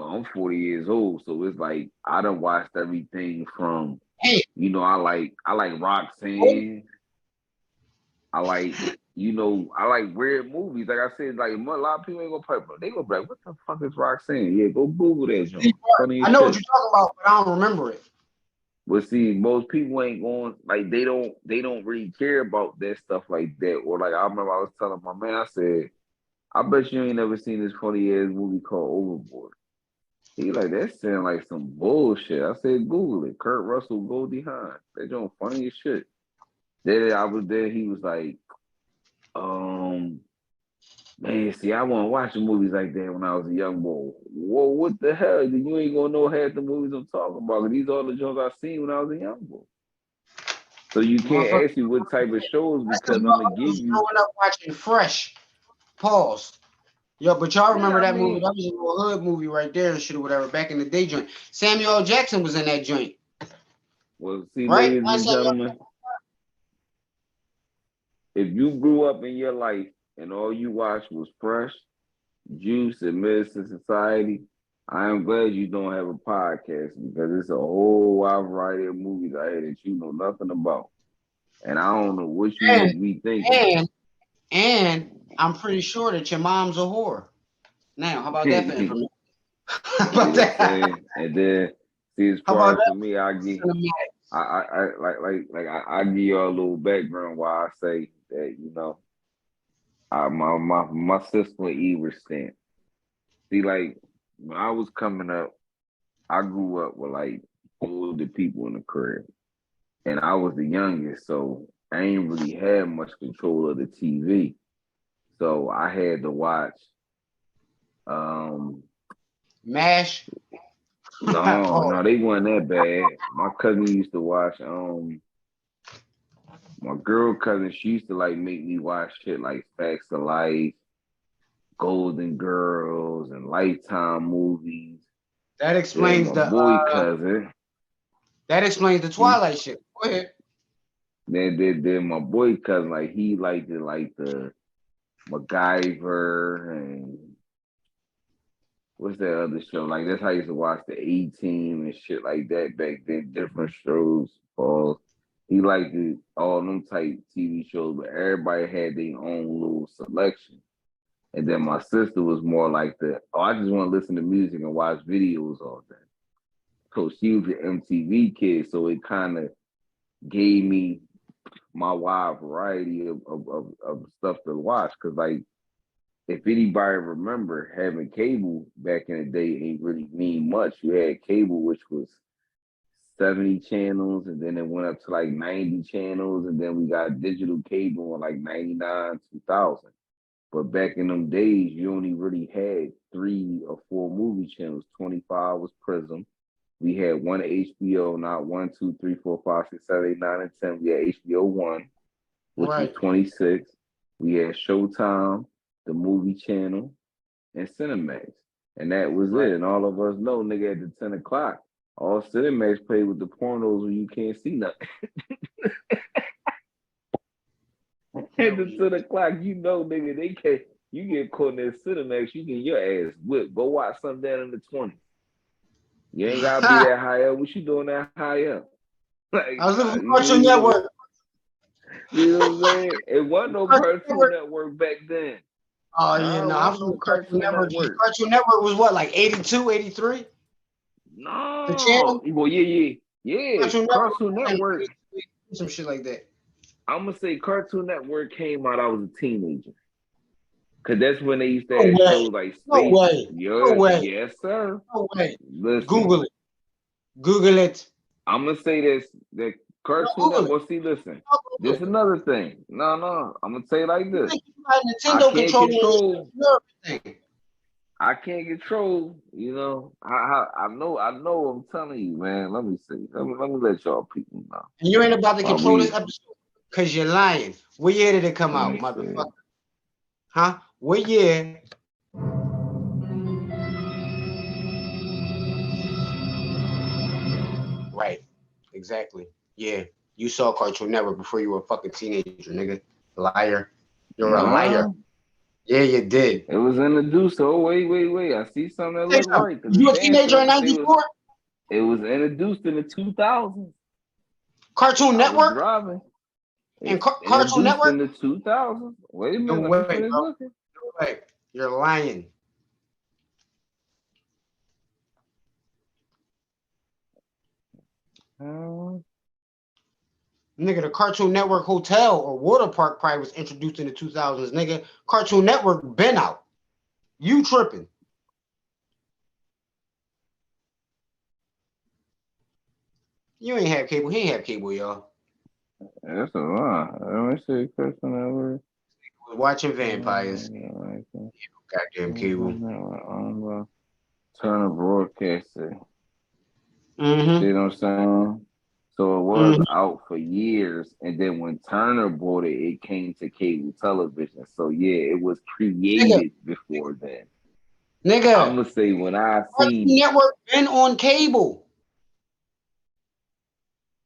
I'm 40 years old, so it's like I done watched everything from, Hey, I like Roxanne. I like, I like weird movies. Like I said, like a lot of people ain't gonna play, but they gonna be like, what the fuck is Roxanne? Yeah, go Google that joint. Funny I as know what shit. you're talking about, but I don't remember it. But see, most people ain't going like they don't really care about that stuff like that. Or like I remember I was telling my man, I said, I bet you ain't never seen this funny ass movie called Overboard. He like that sound like some bullshit. I said Google it. Kurt Russell, Goldie Hawn. That joint funny as shit. Then I was there. He was like, um, man, see, I wasn't watching movies like that when I was a young boy. Whoa, what the hell? You ain't gonna know half the movies I'm talking about. These are the joints I seen when I was a young boy. So you Motherfucker. can't ask me what type of shows That's because because I'm gonna motherfuckers give was you. growing up watching Fresh. Pause. Yo, but y'all Yeah, remember I that movie? mean, That was a little hood movie right there and shit or whatever back in the day joint. Samuel L. Jackson was in that joint, well, see, right? ladies Not and Samuel. gentlemen, if you grew up in your life and all you watched was Fresh, Juice, and Medicine Society, I am glad you don't have a podcast because it's a whole wide variety of movies out here that you know nothing about, and I don't know what you And be thinking. and and I'm pretty sure that your mom's a whore. Now, how about that for See information? How about what I'm that? saying? And then, see, as How far about as for that? me, Cinematic. I I give you all a little background why I say that, my sister Eva stamp. See, like when I was coming up, I grew up with like older people in the crib, and I was the youngest, so I ain't really had much control of the TV. So I had to watch. Um, Mash. no, Pause. no, they weren't that bad. My cousin used to watch. My girl cousin, she used to like make me watch shit like Facts of Life, Golden Girls, and Lifetime movies. That Then explains my boy cousin, the hmm? Twilight shit. Go ahead. Then my boy cousin, like he liked it like the MacGyver and what's that other show? Like that's how I used to watch the A-Team and shit like that back then. Different shows. Paul. He liked it, all them type TV shows, but everybody had their own little selection. And then my sister was more like I just want to listen to music and watch videos all day. So she was an MTV kid, so it kind of gave me my wide variety of stuff to watch. Cause like if anybody remember having cable back in the day ain't really mean much. You had cable, which was 70 channels, and then it went up to like 90 channels, and then we got digital cable in like 99, 2000. But back in them days, you only really had 3 or 4 movie channels. 25 was Prism. We had one HBO, not 1, 2, 3, 4, 5, 6, 7, 8, 9, and 10. We had HBO One, which was Right. 26. We had Showtime, the movie channel, and Cinemax. And that was it. Right. And all of us know, nigga, at the 10 o'clock, all Cinemax played with the pornos when you can't see nothing. At the 10 o'clock, you know, nigga, they can't. You get caught in that Cinemax, you get your ass whipped. Go watch something down in the 20s. You ain't gotta be that high up. What you doing that high up? I Like, was looking for Cartoon you Network. know what I'm saying? It wasn't no Cartoon Cartoon Network. Network back then. Oh yeah, Nah, it no, I'm wasn't from no the Cartoon Cartoon Network. Network. Cartoon Network was what, like 82, 83? The No. channel? Well, yeah. Cartoon Network, Cartoon like Network. some shit like that. I'm gonna say Cartoon Network came out. I was a teenager, cause that's when they used to No have way. shows like No Space. way. No Yeah, way. yes, sir. No way. Listen, Google it. Google it. I'm gonna say this: that No, Cartoon Google it. Network. See, listen, No, this Google it. another thing. No, I'm gonna say it like You this: think you got a I Nintendo can't controller and control. everything. I can't control. You know, I know. I'm telling you, man. Let me see. Let me let y'all people know. And you ain't about to While control this we episode because you're lying. What year did it come let out, me see. motherfucker? Huh? What year? Right. Exactly. Yeah. You saw Cartoon Network before you were a fucking teenager, nigga. Liar. You're a liar. Nah, Yeah, you did. it was introduced. Oh, wait. I see something that Say look something. right. Cause You the a teenager in dancing, they was. '94? It was introduced in the 2000s. Cartoon I was Network driving. and It's Cartoon introduced Network? in the 2000s. Wait a No minute. Let me way, finish bro. looking. No way. You're lying. Uh, Nigga, the Cartoon Network Hotel or Water Park probably was introduced in the 2000s. Nigga, Cartoon Network been out. You tripping. You ain't have cable. He ain't have cable, y'all. that's a lot. Let me see. Cartoon Network. Was watching vampires. Goddamn cable. Turner Broadcaster. See Mm-hmm. what I'm saying? So it was Mm-hmm. out for years, and then when Turner bought it, it came to cable television. So yeah, it was Nigga, created before then. I'm nigga, gonna say when I Cartoon seen Network been on cable.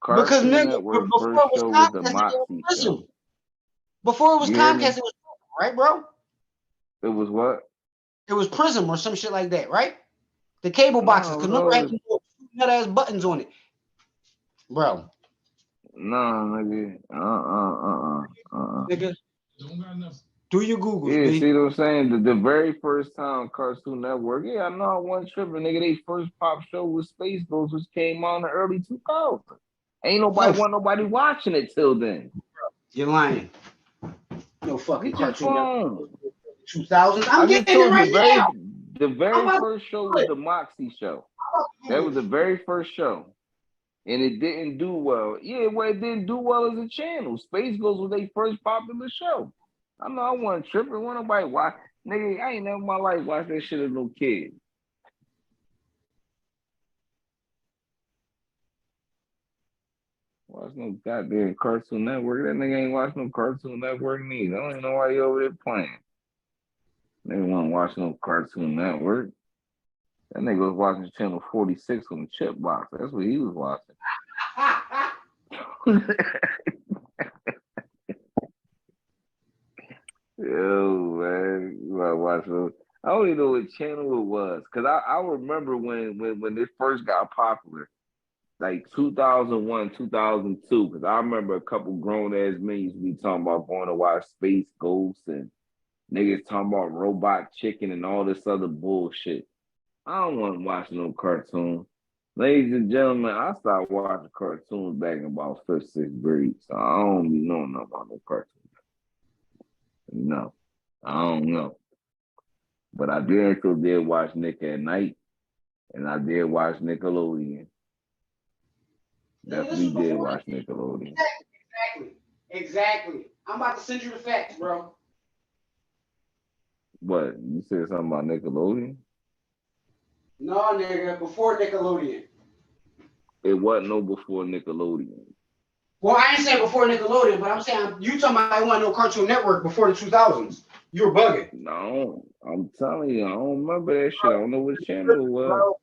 Because Cartoon nigga, Network before first it was show was the Comcast, it was Moxie show. Prism. Before it was You hear me? Comcast, it was Prism, right, bro? It was what? It was Prism or some shit like that, right? The cable boxes. No, it Cause was remember, it had always them little nut ass buttons on it, bro. no, nigga. Nigga, do your Googles, Yeah, see B. what I'm saying? The very first time Cartoon Network, yeah, I know I wasn't tripping, nigga. They first pop show was Space Ghost, which came out in the early 2000s. Ain't No, nobody watching it till then. you're lying. No fucking Get your Cartoon Network. phone. 2000s. I'm I just getting it told you right now. the I'm very about to first show do was it. the Moxie show. I'm about to That Google was the it. very first show. And it didn't do well. Yeah, well, it didn't do well as a channel. Space Ghost was their first popular show. I know I wasn't tripping. When nobody watch, nigga, I ain't never in my life watched that shit as no kid. Watch no goddamn Cartoon Network. That nigga ain't watch no Cartoon Network neither. I don't even know why you over there playing. Nigga wasn't watching no Cartoon Network. That nigga was watching channel 46 on the chip box. That's what he was watching. Yo, man, you gotta watch those. I don't even know what channel it was, cause I remember when this first got popular, like 2001, 2002. Cause I remember a couple grown ass men used to be talking about going to watch Space Ghost and niggas talking about Robot Chicken and all this other bullshit. I don't want to watch no cartoon. Ladies and gentlemen, I started watching cartoons back in about fifth, sixth grade, so I don't be knowing nothing about no cartoons. No, I don't know. But I did still did watch Nick at Night, and I did watch Nickelodeon. Nigga, this Definitely was did before watch that. Nickelodeon. Exactly. Exactly. I'm about to send you the facts, bro. What you said something about Nickelodeon? No, nigga, before Nickelodeon. It wasn't no before Nickelodeon. Well, I ain't saying before Nickelodeon, but I'm saying you talking about I want no Cartoon Network before the 2000s. You were bugging. No, I'm telling you, I don't remember that shit. I don't know which channel it was. Bro,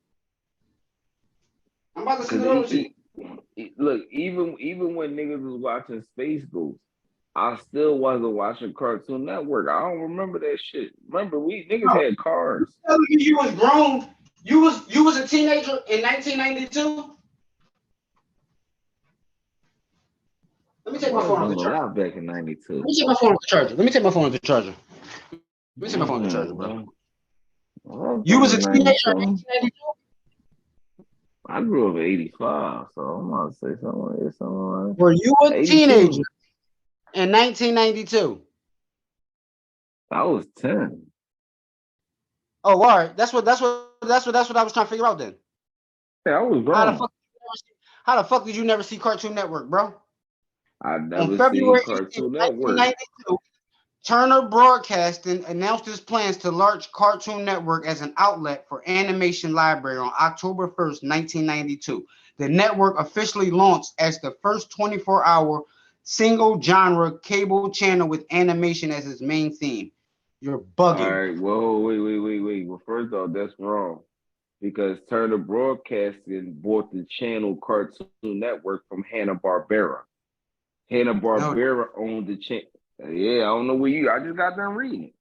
I'm about to send Cause it over to you. look, even when niggas was watching Space Ghost, I still wasn't watching Cartoon Network. I don't remember that shit. Remember, we niggas Bro, had cars. you was grown. You was a teenager in 1992. Let me I take my might have phone off been the charger. alive back in Let '92. me take my phone off the charger. Let me take my phone off the charger. Let me take my phone off the charger, bro. Mm, I was You born was a in teenager in '92. 1992. I grew up in '85, so I'm gonna say something like Were you a teenager '82. in 1992? I was 10. Oh, all right. That's what I was trying to figure out then. Yeah, I was How the grown. fuck? How the fuck did you never see Cartoon Network, bro? I On never seen February 18th, Cartoon Network. 1992, Turner Broadcasting announced its plans to launch Cartoon Network as an outlet for animation library on October 1st, 1992. The network officially launched as the first 24-hour single genre cable channel with animation as its main theme. You're All bugging. right, whoa, wait. Well, first off, that's wrong because Turner Broadcasting bought the channel Cartoon Network from Hanna-Barbera. No, Hanna-Barbera owned the channel. Yeah, I don't know where you. I just got done reading.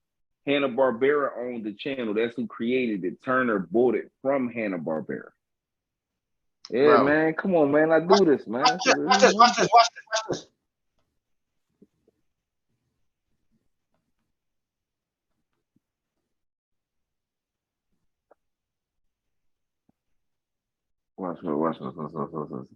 Hanna-Barbera owned the channel. That's who created it. Turner bought it from Hanna-Barbera. Yeah, bro. man. Come on, man. I do this, Watch man. this, watch this, watch this, watch this, watch this. Watch.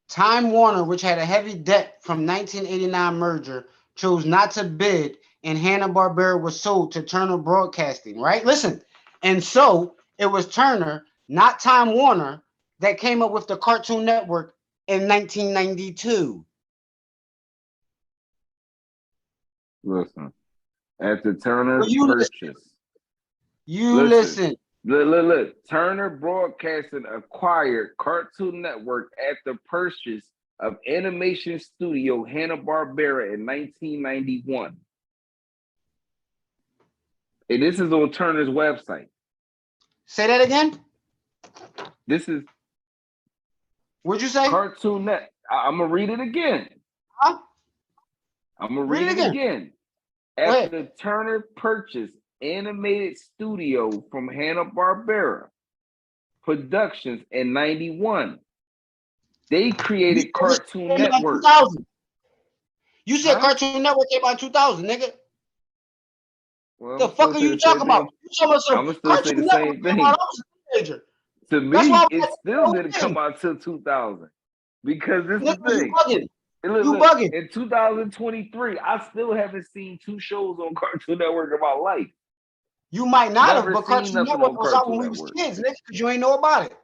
Time Warner, which had a heavy debt from 1989 merger, chose not to bid, and Hanna-Barbera was sold to Turner Broadcasting, right? Listen, and so it was Turner, not Time Warner, that came up with the Cartoon Network in 1992. Listen. After Turner's Well, you listen. purchase. You Listen. listen. Look. Turner Broadcasting acquired Cartoon Network at the purchase of animation studio Hanna-Barbera in 1991. And this is on Turner's website. Say that again. This is What'd you say? Cartoon Net. I'm going to read it again. Huh? I'm going to Read read it it again. again. Go After ahead. the Turner purchased animated studio from Hanna-Barbera Productions in 91, they You created said this Cartoon came out in Network. 2000. You said Huh? Cartoon Network came out in 2000, nigga. Well, I'm The gonna still fuck are say you the talking same about? thing. You talking about I'm some gonna still say Cartoon the Network same came out? I thing. was a teenager. To That's why I me, was it like, still what didn't the hell come you out till 2000 because this is doing? the Nigga, you thing. bugging. And You look, bugging. in 2023, I still haven't seen two shows on Cartoon Network in my life. You might not have, Never but seen Cartoon nothing Network on was out Cartoon when we was Network. kids, nigga, because you ain't know about it.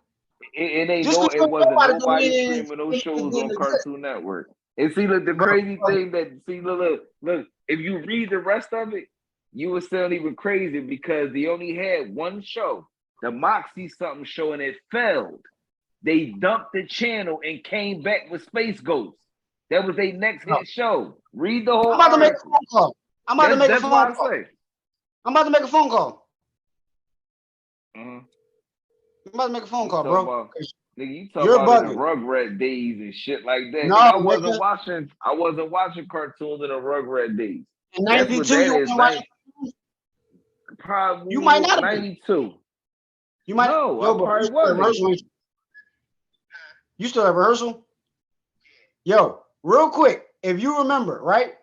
It ain't Just no. because you It ain't know wasn't about it don't nobody mean streaming those it shows on didn't exist. Cartoon Network. And see, look, the Bro, crazy thing that look. If you read the rest of it, you would sound even crazy because they only had one show, the Moxie something show, and it failed. They dumped the channel and came back with Space Ghost. That was their next bro. hit show. Read the I'm whole about to make a article. phone call. I'm about to make a That's phone why I call. say. I'm about to make a phone call. Mhm. I'm about to make a phone You call, talk bro. about nigga, you talk You're about in the bugging. Rugrat days and shit like that. No, Nigga, nigga. I wasn't watching cartoons in the Rugrat days. In That's what 92, that you is. wasn't watching. You might Probably not have been. 92. You might. No, I Yo, bro, you probably still at wasn't. rehearsal? You still at rehearsal? Yo, real quick, if you remember, right?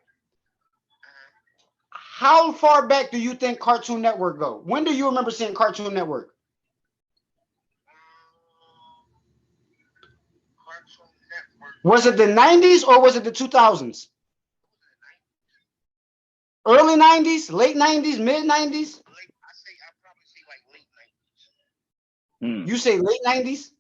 How far back do you think Cartoon Network go? When do you remember seeing Cartoon Network? Was it the 90s or was it the 2000s? Early 90s, late 90s, mid 90s. I probably say like late 90s. You Hmm. say late 90s?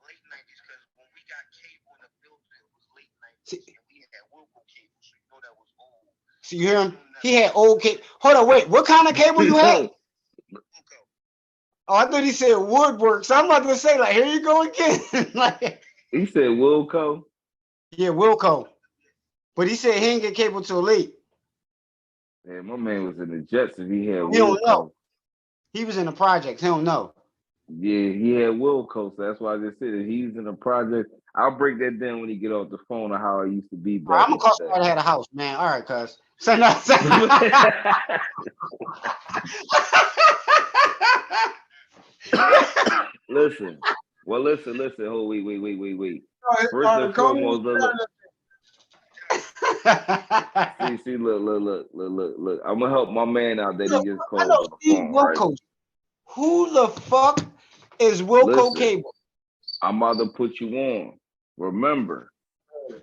Late 90s, because when we got cable in the building, it was late See, 90s, and we had Wilco cable, so you know that was old. see, you hear him? Film He Network. had old cable. Hold on, wait. What kind of cable you had? No, Wilco. Oh, I thought he said woodwork. So I'm about to say, like, here you go again. Like, he said Wilco. yeah, Wilco. But he said he didn't get cable till late. Man, my man was in the Jets if he had He don't know. Wilco. He was in the projects. He don't know. Yeah, he had Wilco, so that's why I just said it. He's in a project. I'll break that down when he get off the phone of how it used to be All right, back I'm gonna in the call day. somebody that had a house, man. All right, cuz. Say no. Listen. Well, listen. Oh, wait. First All and right, call me when foremost, look. you got it. See, look. I'm gonna help my man out that he Look, just I called know on the Steve phone, right? Wilco. Who the fuck is Wilco Listen, Cable? I'm about to put you on. Remember,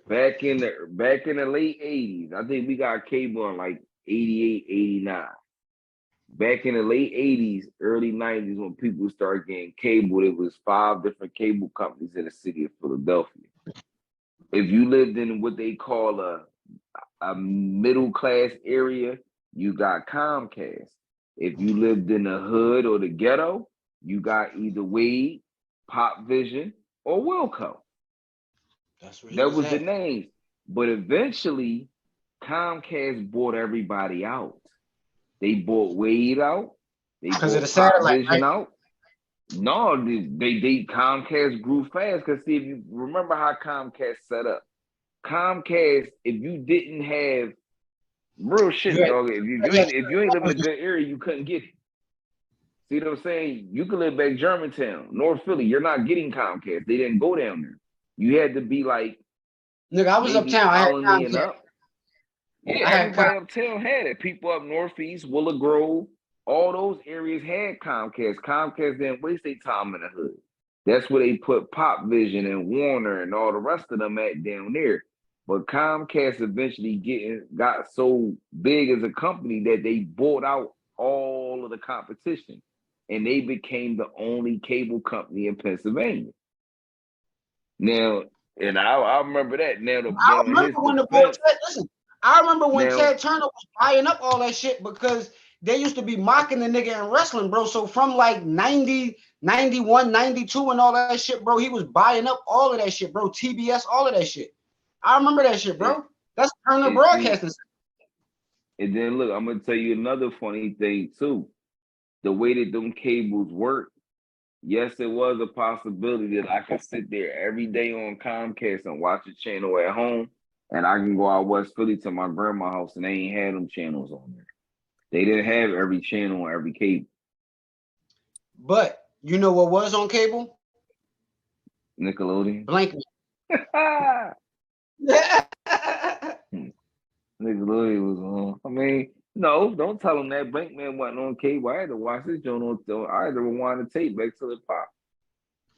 back in the late 80s, I think we got cable in like 88, 89. Back in the late 80s, early 90s, when people started getting cable, there was 5 different cable companies in the city of Philadelphia. If you lived in what they call a middle class area, you got Comcast. If you lived in the hood or the ghetto, you got either Wade, Pop Vision, or Wilco. That's where he That was was the at. names. But eventually, Comcast bought everybody out. They bought Wade out. They Because of the bought Pop satellite, Vision right? out. No, they Comcast grew fast because see if you remember how Comcast set up. Comcast, if you didn't have real You shit, had, dog, if you ain't live in a you good area, you couldn't get it. See what I'm saying? You could live back Germantown, North Philly. You're not getting Comcast. They didn't go down there. You had to be like nigga, I was maybe uptown. I had colony and Comcast. up. Yeah, I had everybody uptown had it. People up northeast, Willow Grove, all those areas had Comcast. Comcast didn't waste their time in the hood. That's where they put Pop Vision and Warner and all the rest of them at down there. But Comcast eventually got so big as a company that they bought out all of the competition, and they became the only cable company in Pennsylvania. Now, and I remember that. I Now in remember his when the boy defense, Ted, listen, I remember when now Ted Turner was buying up all that shit because they used to be mocking the nigga in wrestling, bro. So from like 90, 91, 92, and all that shit, bro, he was buying up all of that shit, bro. TBS, all of that shit. I remember that shit, it, bro. That's Turner it see, Broadcasting. and then look, I'm gonna tell you another funny thing too. The way that them cables work, yes, it was a possibility that I could sit there every day on Comcast and watch a channel at home, and I can go out West Philly to my grandma's house and they ain't had them channels on there. They didn't have every channel on every cable. But you know what was on cable? Nickelodeon. Blankman. Nickelodeon was on. I mean, no, don't tell them that Blankman wasn't on cable. I had to watch this joint on. I had to rewind the tape back till it popped.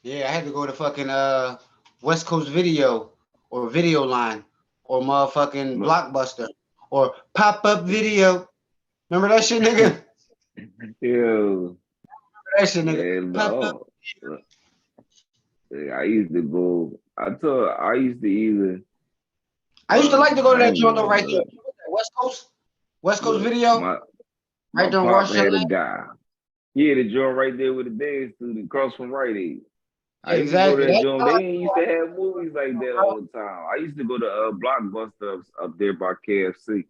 Yeah, I had to go to fucking West Coast Video or Video Line or motherfucking Look, Blockbuster or Pop Up Video. Remember that shit, nigga? yo, That shit, nigga. man, Pop Up. no. Look, I used to go. I used to either. I used to like to go to I that ain't joint though, gonna right lie. there. West Coast, West Coast Look, Video, my right there on pop Washington had a Lane. guy. He had a joint right there with the dance studio across from Rite Aid. I Yeah, used to go to exactly. that That joint. They joint, ain't used to have movies like that all the time. I used to go to Blockbuster up there by KFC.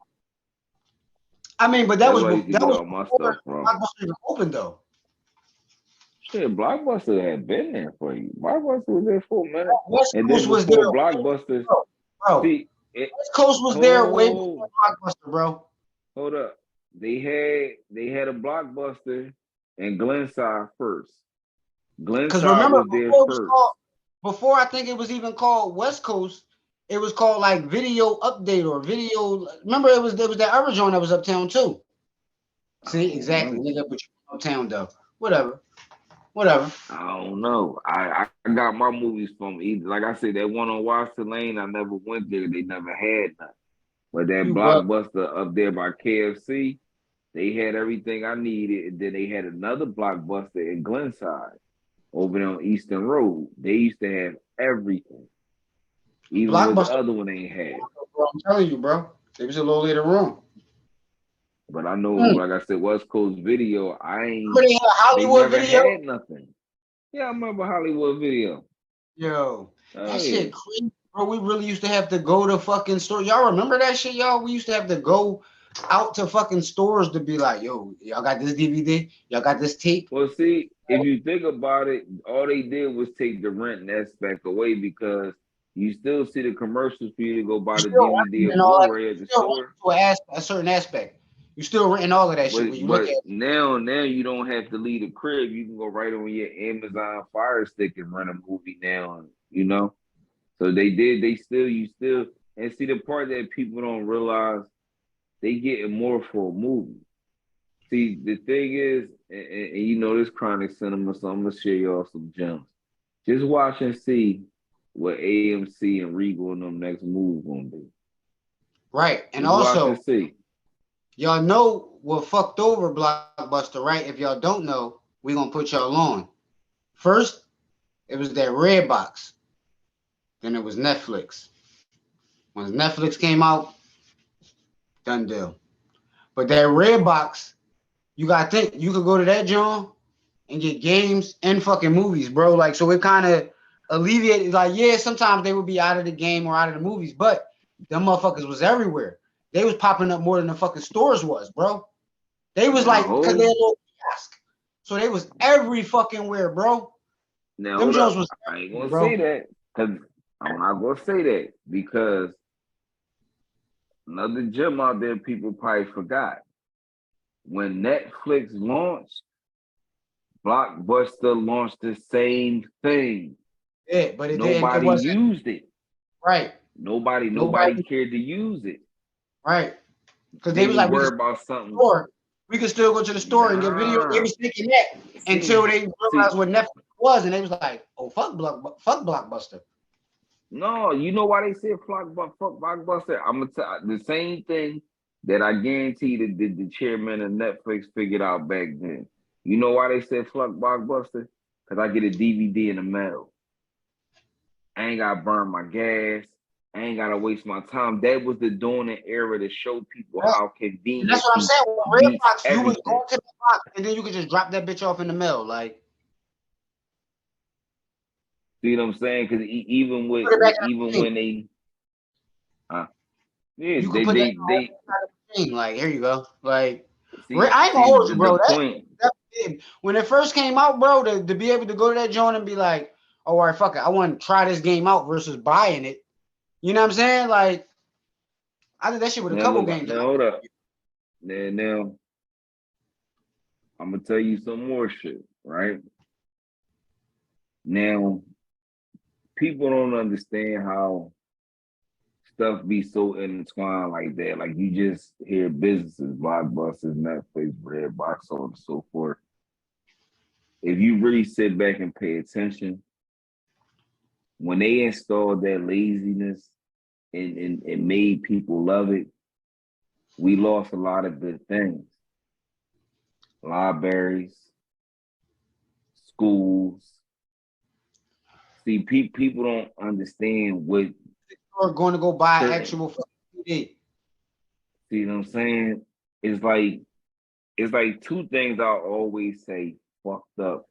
I mean, but that That's was where I used to that get was all my before stuff from. Blockbuster even opened though. Shit, Blockbuster had been there for you. Blockbuster was there for a minute. West And Coast then was there, before Blockbusters, bro. Bro, see, it, West Coast was there way before hold, Blockbuster, bro. hold up. They had a Blockbuster and Glenside first. Because Glenside remember, was there before it was first. called, before I think it was even called West Coast, it was called like Video Update or Video. Remember, it was there was that other joint that was uptown too. I See, don't exactly, know. nigga, but you uptown though. Whatever, whatever. I don't know. I got my movies from either. Like I said, that one on Washington Lane, I never went there. They never had none. But that You buck. blockbuster up there by KFC, they had everything I needed. And then they had another blockbuster in Glenside over there on Eastern Road. They used to have everything. Even what the Blockbuster, other one ain't had. bro. I'm telling you, bro. It was a little later room. But I know, Mm. like I said, West Coast Video, Remember they had a they Hollywood never video? had nothing. Yeah, I remember Hollywood Video. Yo, Oh that yeah. shit crazy, bro. We really used to have to go to fucking store. Y'all remember that shit, y'all? We used to have to go out to fucking stores to be like, yo, y'all got this DVD? Y'all got this tape? Well, see, if you think about it, all they did was take the rent aspect away because you still see the commercials for you to go You buy the still DVD or renting and all that. Blu-ray at You the still store. renting to a certain aspect. You still renting all of that shit when you look But at it. now you don't have to leave the crib. You can go right on your Amazon Fire Stick and rent a movie now. You know, so you still, and see the part that people don't realize, they getting more for a movie. See, the thing is, and you know this chronic cinema, so I'm gonna share y'all some gems. Just watch and see what AMC and Regal and them next move gonna be. Right. And Just watch and also, see. y'all know what fucked over Blockbuster, right? If y'all don't know, we gonna put y'all on. First, it was that red box. Then it was Netflix. When Netflix came out, done deal. But that red box, you gotta think you could go to that John and get games and fucking movies, bro. Like, so it kind of alleviated. Like, yeah, sometimes they would be out of the game or out of the movies, but them motherfuckers was everywhere. They was popping up more than the fucking stores was, bro. They was Now like, because they had a hold, little kiosk, so they was every fucking where, bro. now Them hold Jones up. was I ain't everywhere, gonna say bro. that because I'm not gonna say that because another gem out there people probably forgot. When Netflix launched, Blockbuster launched the same thing. Yeah, but it didn't. It Nobody wasn't used it. right. Nobody Nobody, cared to use it. right? Because they They was was like, we could worried still go about to the something. store. We could still go to the store and get video. They Nah. was thinking that until See, they see, realized what Netflix was, and they was like, oh fuck Blockbuster. no, you know why they said fuck Blockbuster? I'm gonna tell the same thing that I guarantee that the chairman of Netflix figured out back then. You know why they said fuck Blockbuster? Because I get a DVD in the mail. I ain't gotta burn my gas. I ain't gotta waste my time. That was the dawn and era to show people Right? how And that's what I'm conveniency saying. With beats Redbox, you was everything. going to the box, and then you could just drop that bitch off in the mail. Like, See what I'm saying? Because put it back in the even machine. when they uh, yeah, You could put that in they the machine. Like, here you go. Like, see I ain't gonna hold you, the bro. point. That when it first came out, bro, to be able to go to that joint and be like, oh, all right, fuck it, I want to try this game out versus buying it. You know what I'm saying? Like, I did that shit with a Now couple look, games. now hold up. Now I'm gonna tell you some more shit, right? Now people don't understand how stuff be so intertwined like that. Like you just hear businesses, blockbusters, Netflix, Redbox, so on and so forth. If you really sit back and pay attention, when they installed that laziness and made people love it, we lost a lot of good things. Libraries, schools. See, people don't understand what Or going to go buy certain. actual fucking CD. See what I'm saying? It's like two things I always say fucked up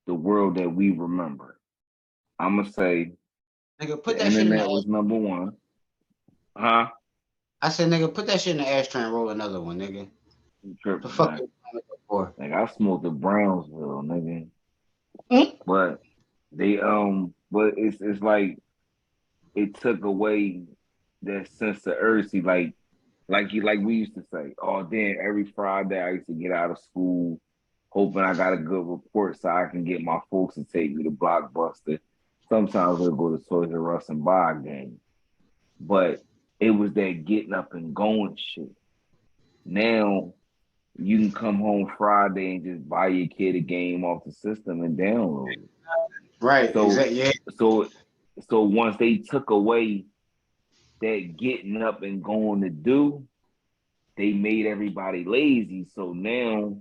the world that we remember. I'm gonna say Nigga, put the that shit in the internet ash. was number one, huh? I said, nigga, put that shit in the ashtray and roll another one, nigga. You The tripping, fuck man? you doing it for? Like I smoked the Brownsville, nigga, Hmm? but but it's like it took away that sense of urgency, like we used to say, oh damn, every Friday I used to get out of school hoping I got a good report so I can get my folks to take me to Blockbuster. Sometimes we'll go to Toys R Us and buy a game. But it was that getting up and going shit. Now you can come home Friday and just buy your kid a game off the system and download it. Right, So exactly. Yeah. so so once they took away that getting up and going to do, they made everybody lazy. So now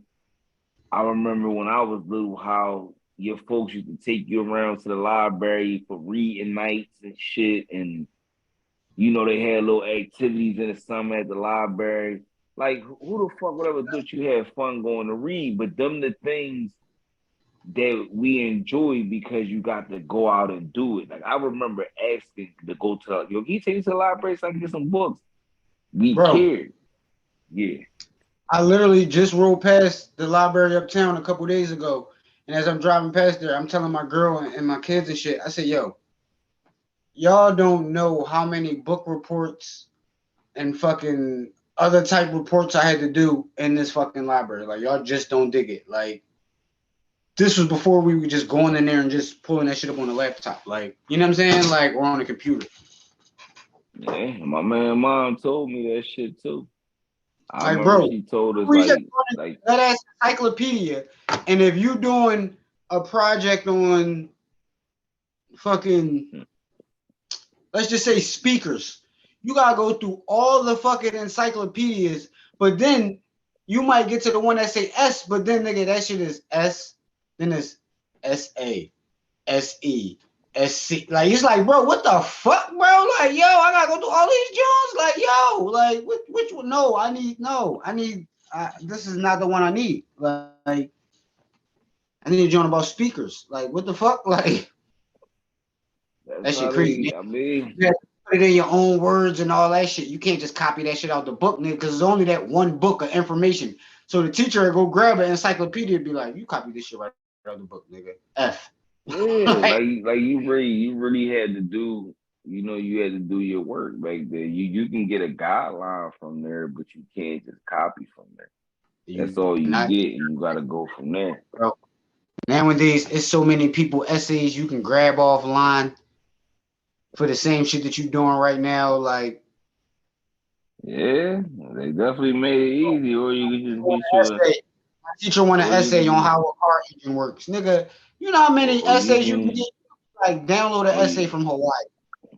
I remember when I was little how your folks used to take you around to the library for reading nights and shit. And, they had little activities in the summer at the library. Like, who the fuck would ever thought you had fun going to read? But them the things that we enjoy because you got to go out and do it. Like, I remember asking to go to, yo, can you take me to the library so I can get some books? We Bro, cared. Yeah. I literally just rode past the library uptown a couple days ago, and as I'm driving past there, I'm telling my girl and my kids and shit. I said, "Yo, y'all don't know how many book reports and fucking other type reports I had to do in this fucking library. Like y'all just don't dig it. Like this was before we were just going in there and just pulling that shit up on the laptop. Like you know what I'm saying? Like or on the computer. Yeah. My man mom told me that shit too. I Like remember bro, she told us we just like that ass encyclopedia, and if you doing a project on fucking let's just say speakers. You gotta go through all the fucking encyclopedias, but then you might get to the one that say S, but then nigga, that shit is S, then it's SA, SE, SC. Like it's like, bro, what the fuck, bro? Like, yo, I gotta go through all these Jones. Like, yo, like which one? No, I need. This is not the one I need. Like, I need a joint about speakers. Like, what the fuck? Like, that that's shit how crazy. they. I mean, Yeah, put it in your own words and all that shit. You can't just copy that shit out the book, nigga, because it's only that one book of information. So the teacher will go grab an encyclopedia and be like, "You copy this shit right out the book, nigga." F. Like, yeah, like you really had to do. You had to do your work back there. You can get a guideline from there, but you can't just copy from there. you That's all you not, get, and you got to go from there. bro. Nowadays, it's so many people essays you can grab offline for the same shit that you're doing right now. Like, Yeah, they definitely made it easy, or you could just get your, essay, my teacher want an or you essay could on just, how a car engine works, nigga. You know how many or you essays you can can, get? Like, download an or essay you, from Hawaii.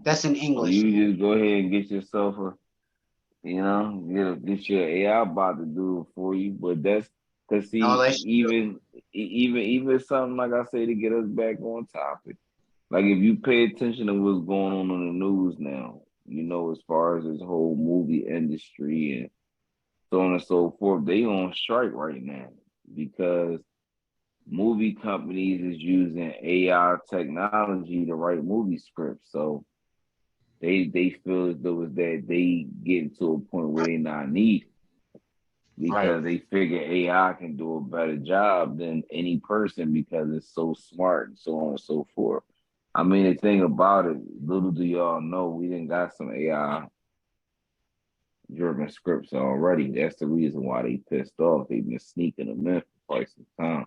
That's in or English. you just go ahead and get yourself get your AI bot to do it for you. But that's because All see, that shit. even something like I say to get us back on topic. Like if you pay attention to what's going on in the news now, as far as this whole movie industry and so on and so forth, they on strike right now because movie companies is using AI technology to write movie scripts. So they feel as though is that they getting to a point where they not needed Right. because they figure AI can do a better job than any person because it's so smart and so on and so forth. I mean, the thing about it, little do y'all know, we didn't got some AI driven scripts already. That's the reason why they pissed off. They've been sneaking them in for quite some time.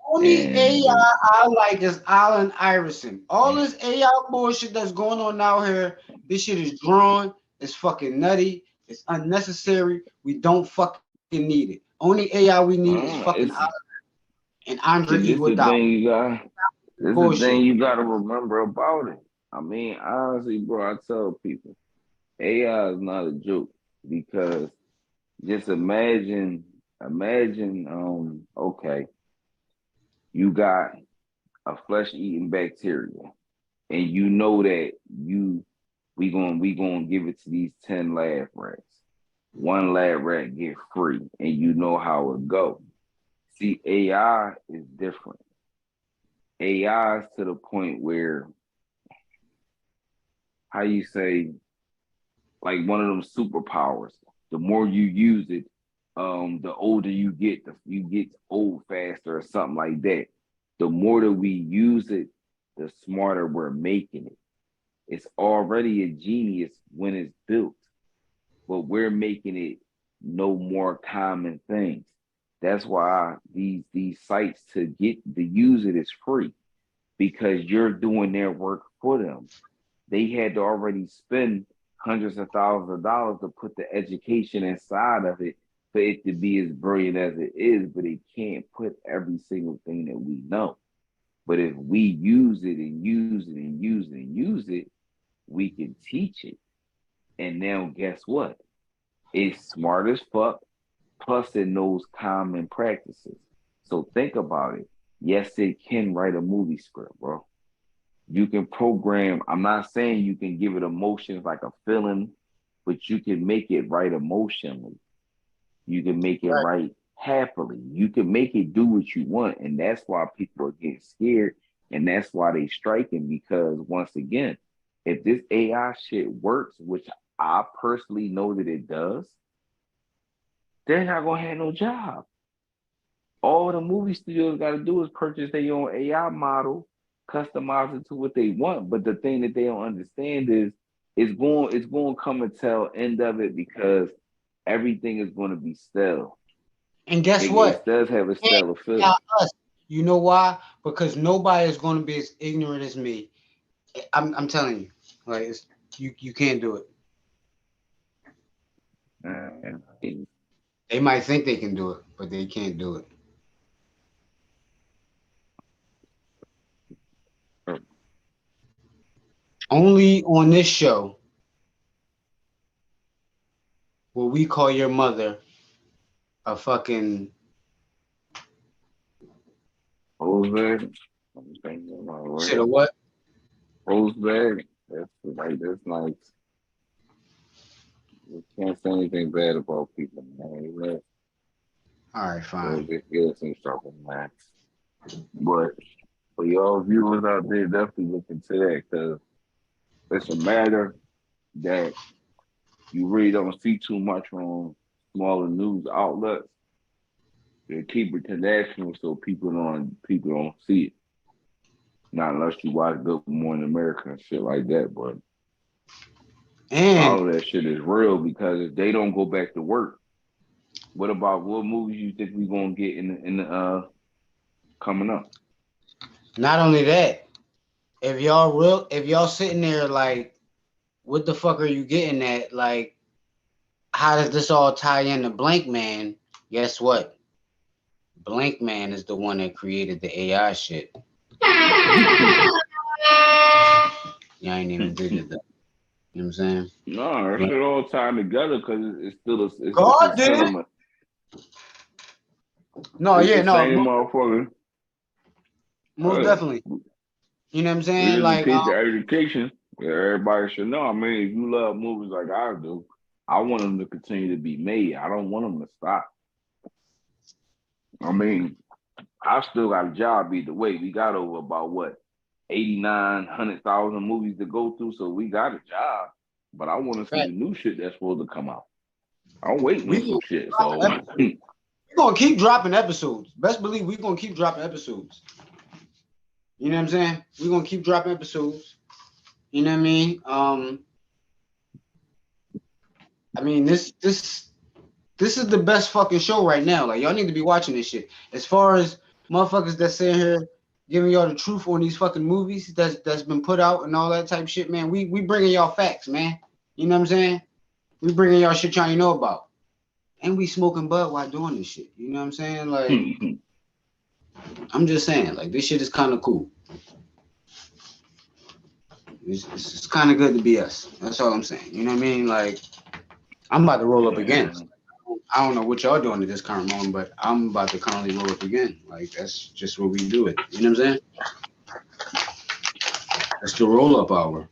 Only And AI I like is Allen Iverson. All this AI bullshit that's going on out here, this shit is drawn. It's fucking nutty. It's unnecessary. We don't fucking need it. Only AI we need is fucking Allen it's and Andre see, this the Iguodala. thing you got. This the Bullshit. thing you got to remember about it. I mean, honestly, bro, I tell people AI is not a joke because just imagine, okay, you got a flesh eating bacteria, and you know that we gonna give it to these 10 lab rats. One lab rat get free, and you know how it go. See, AI is different. AI is to the point where how you say like one of them superpowers. The more you use it, the older you get, you get old faster or something like that. The more that we use it, the smarter we're making it. It's already a genius when it's built, but we're making it no more common things. That's why these sites to get to use it is free because you're doing their work for them. They had to already spend hundreds of thousands of dollars to put the education inside of it for it to be as brilliant as it is, but it can't put every single thing that we know. But if we use it and use it and use it and use it, we can teach it. And now guess what? It's smart as fuck. Plus, it knows common practices. So think about it. Yes, it can write a movie script, bro. You can program. I'm not saying you can give it emotions like a feeling, but you can make it right emotionally. You can make it Right. right happily. You can make it do what you want. And that's why people are getting scared. And that's why they striking because once again, if this AI shit works, which I personally know that it does, they're not gonna have no job. All the movie studios got to do is purchase their own AI model, customize it to what they want. But the thing that they don't understand is it's going to come a tail end of it because everything is going to be stale. And guess It what? does have a And stale now feel. us. You know why? Because nobody is going to be as ignorant as me. I'm telling you, like you can't do it. Uh, They might think they can do it, but they can't do it. Only on this show will we call your mother a fucking Jose, I'm thinking about shit right. or what? Jose, that's nice. You can't say anything bad about people, man. All right, They'll fine. get us in trouble, man. But for y'all viewers out there, definitely look into that because it's a matter that you really don't see too much on smaller news outlets. They keep it national so people don't see it. Not unless you watch Good Morning America and shit like that. But a lot And of that shit is real because if they don't go back to work, what movies you think we gonna get in the coming up? not only that, if y'all sitting there like, what the fuck are you getting at? Like, how does this all tie into Blankman? Guess what? Blankman is the one that created the AI shit. Yeah, I ain't even did it though. You know what I'm saying? No, that But shit all tied together because it's still it's God a did it. cinema. No, It's yeah, the no, same motherfucker. most Hey, definitely. You know what I'm we saying? just Like, teach the education. Yeah, everybody should know. I mean, if you love movies like I do, I want them to continue to be made. I don't want them to stop. I mean, I still got a job either way. We got over about what 89, 100,000 movies to go through, so we got a job. But I want to see right. the new shit that's supposed to come out. I'm waiting we on gonna some keep shit. dropping So episodes. We gonna keep dropping episodes. Best believe we gonna keep dropping episodes. You know what I'm saying? We gonna keep dropping episodes. You know what I mean this is the best fucking show right now. Like y'all need to be watching this shit. As far as motherfuckers that's sitting here giving y'all the truth on these fucking movies that's been put out and all that type shit, man. We bringing y'all facts, man. You know what I'm saying? We bringing y'all shit y'all know about. And we smoking bud while doing this shit. You know what I'm saying? Like I'm just saying, like this shit is kind of cool. It's kind of good to be us. That's all I'm saying. You know what I mean? Like I'm about to roll up again. yeah. I don't know what y'all doing at this current moment, but I'm about to currently roll up again. Like that's just what we do it. You know what I'm saying? That's the roll up hour.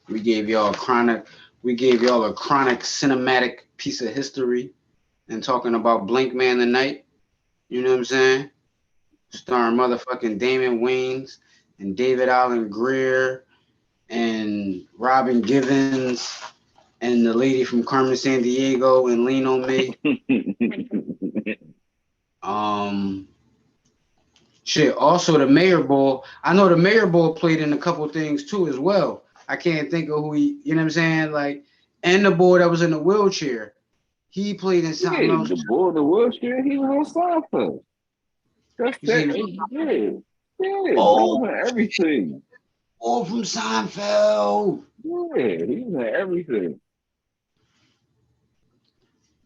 We gave y'all a chronic. We gave y'all a chronic cinematic piece of history and talking about Blankman the Night. You know what I'm saying? Starring motherfucking Damon Wayans and David Allen Greer and Robin Givens and the lady from Carmen San Diego and Lean on Me. Um, shit. Also, the Mayor Ball. I know the Mayor Ball played in a couple things too as well. I can't think of who he. You know what I'm saying? Like, and the boy that was in the wheelchair. He played in something Yeah, else. the boy, the wheelchair, he was on Seinfeld. That's You see, that. he was Yeah, yeah, bro, oh, was in everything. oh from Seinfeld. Yeah, he was in everything.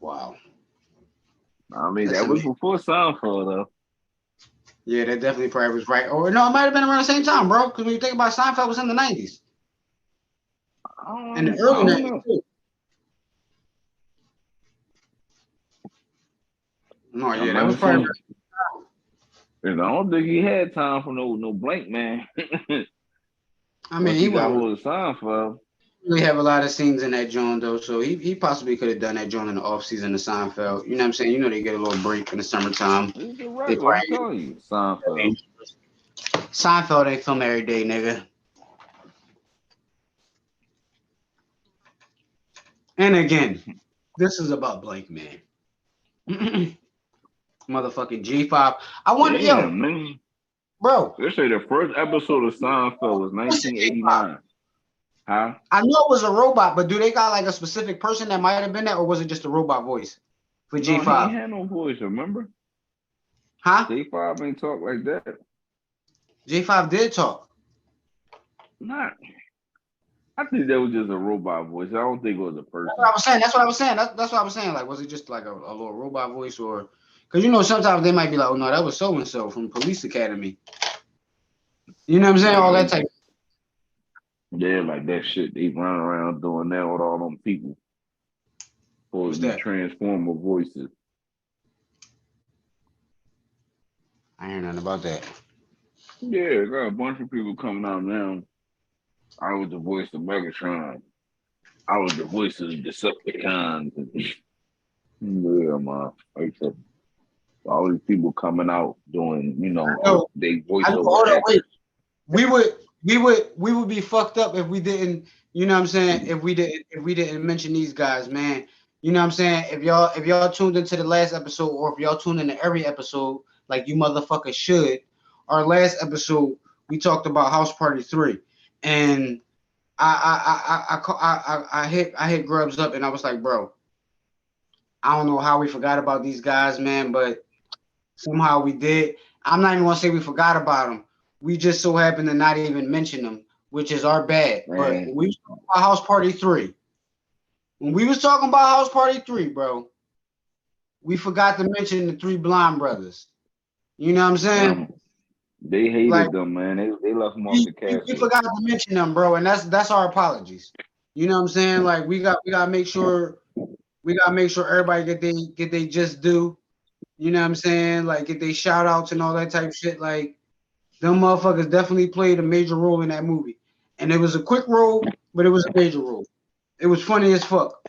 Wow, I mean, that's that was amazing. before Seinfeld, though. Yeah, that definitely probably was right. Or no, it might have been around the same time, bro. Because when you think about Seinfeld was in the 90s and the I early don't 90s know. too. No, I yeah, that was remember probably. some. I don't think he had time for no Blankman. I mean, Once he he got wasn't hold of Seinfeld. really have a lot of scenes in that joint though, so he possibly could have done that joint in the off season of Seinfeld. You know what I'm saying? You know they get a little break in the summertime. He's a They regular. I'm probably telling you, I Seinfeld. mean, Seinfeld ain't film every day, nigga. And again, this is about Blankman. Motherfucking G5. I wonder, yo, Damn, man. bro. They say the first episode of Seinfeld was What's the G5? 1989. Huh? I know it was a robot, but do they got like a specific person that might have been that, or was it just a robot voice for No, he ain't G5? had no voice. Remember? Huh? J5 ain't talk like that. G5 did talk. Not. I think that was just a robot voice. I don't think it was a That's what person. I was saying. That's what I was saying. That's what I was saying. Like, was it just like a little robot voice, or because you know sometimes they might be like, oh no, that was so and so from Police Academy. You know what I'm saying? All Nah, that type. yeah, like that shit. They run around doing that with all them people. Supposed What's to be that? transformer voices. I ain't nothing about that. Yeah, got a bunch of people coming out now. I was the voice of Megatron. I was the voice of the Decepticons. Yeah, man. Like that. All these people coming out doing, No, they I know. voiceover Hold on, wait. actors. We would be fucked up if we didn't. You know what I'm saying? If we didn't mention these guys, man. You know what I'm saying? If y'all tuned into the last episode, or if y'all tuned into every episode, like you motherfuckers should. Our last episode, we talked about House Party 3, and I hit Grubs up, and I was like, bro, I don't know how we forgot about these guys, man, but somehow we did. I'm not even gonna say we forgot about them. We just so happened to not even mention them, which is our bad. But when Man, we was talking about House Party 3, when we was talking about House Party 3, bro, we forgot to mention the three blonde brothers. You know what I'm saying? um, they Like hated them, man. They left them off we, the we, cast we list. forgot to mention them, bro, and that's our apologies. You know what I'm saying? Like we gotta make sure everybody get they just due. You know what I'm saying? Like get they shout outs and all that type of shit. Like them motherfuckers definitely played a major role in that movie. And it was a quick role, but it was a major role. It was funny as fuck.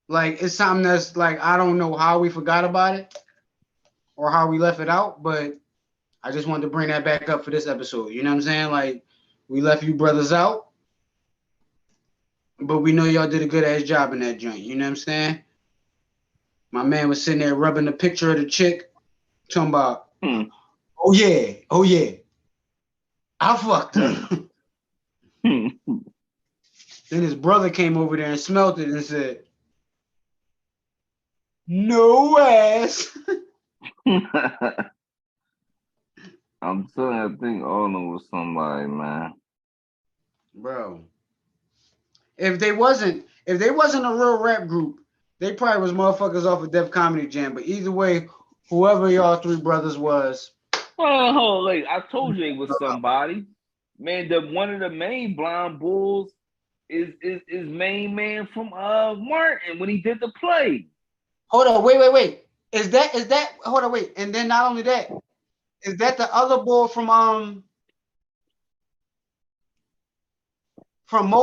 Like it's something that's like I don't know how we forgot about it or how we left it out, but I just wanted to bring that back up for this episode. You know what I'm saying? Like we left you brothers out, but we know y'all did a good ass job in that joint. You know what I'm saying? My man was sitting there rubbing the picture of the chick, talking about, Hmm. oh yeah, I fucked Hmm. her. Then his brother came over there and smelt it and said, no ass. I'm telling you, I think Arnold was somebody, man. Bro, if they wasn't a real rap group, they probably was motherfuckers off of Def Comedy Jam. But either way, whoever y'all three brothers was, Oh, like I told you, it was somebody. Man, the one of the main blind bulls is main man from Martin when he did the play. hold on, wait. Is that hold on, wait, and then not only that, is that the other boy from Mo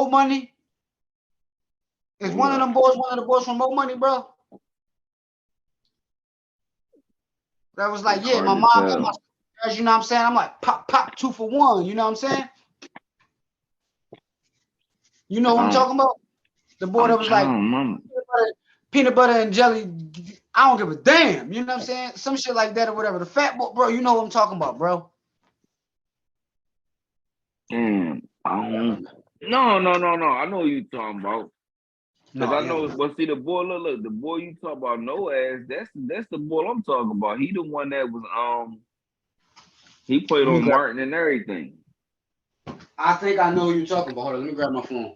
Money? Is Hold one of up. them boys one of the boys from Mo Money, bro? That was like, It's yeah, hard my to mom and my tell. stars, you know what I'm saying? I'm like, pop, 2 for 1, you know what I'm saying? You know what I'm I'm talking about? The boy I'm that was trying like to remember. peanut butter and jelly. I don't give a damn. You know what I'm saying? Some shit like that or whatever. The fat boy, bro. You know what I'm talking about, bro. Damn. I don't. No. I know what you talking about. Cause No, I you know, don't. but see the boy, look, the boy you talk about, no ass. That's the boy I'm talking about. He the one that was he played Let me on grab. Martin and everything. I think I know who you're talking about. Hold on, let me grab my phone.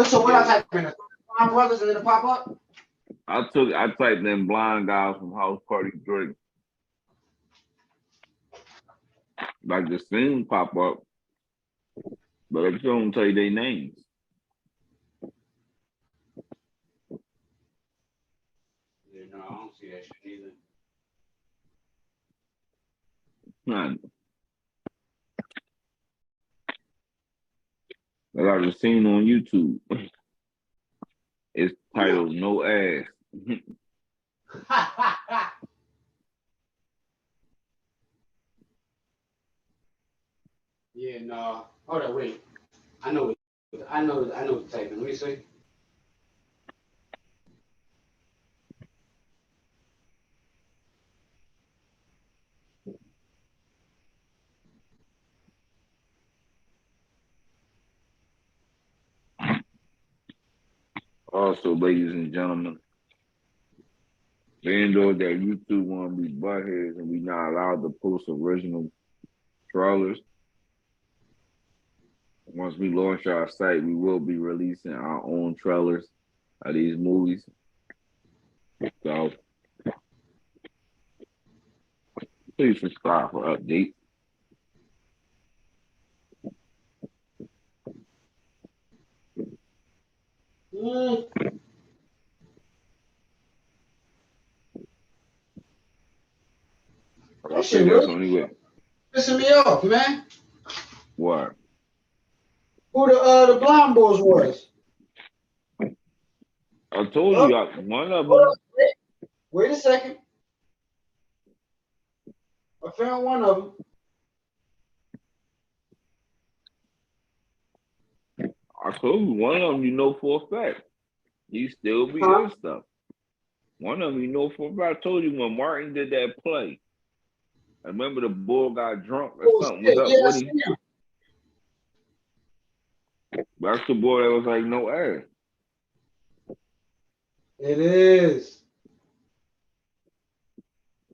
So what I Yeah, type in? Five brothers and then it pop up. I typed in blind guys from House Party Drake. Like the scene pop up, but if you don't tell you their names, Yeah, no, I don't see that shit either. man, I got the scene on YouTube. It's titled "No Ass." Yeah, no. Hold on, wait. I know the typing. Let me see. Also, ladies and gentlemen, being though that YouTube want to be buttheads and we not allowed to post original trailers, once we launch our site, we will be releasing our own trailers of these movies. So please subscribe for updates. Mm, Like I that shit think that's really the only way. pissing me off, man. What? Who the blind boys was? I told Oh, you one of hold them. up, wait a second. I found one of them. I told you one of them. You know for a fact he still be Huh? in stuff. One of them, you know for a fact. I told you when Martin did that play. I remember the bull got drunk or Oh something was shit! up Yeah, I with see him. him. That's the boy that was like no ass. It is.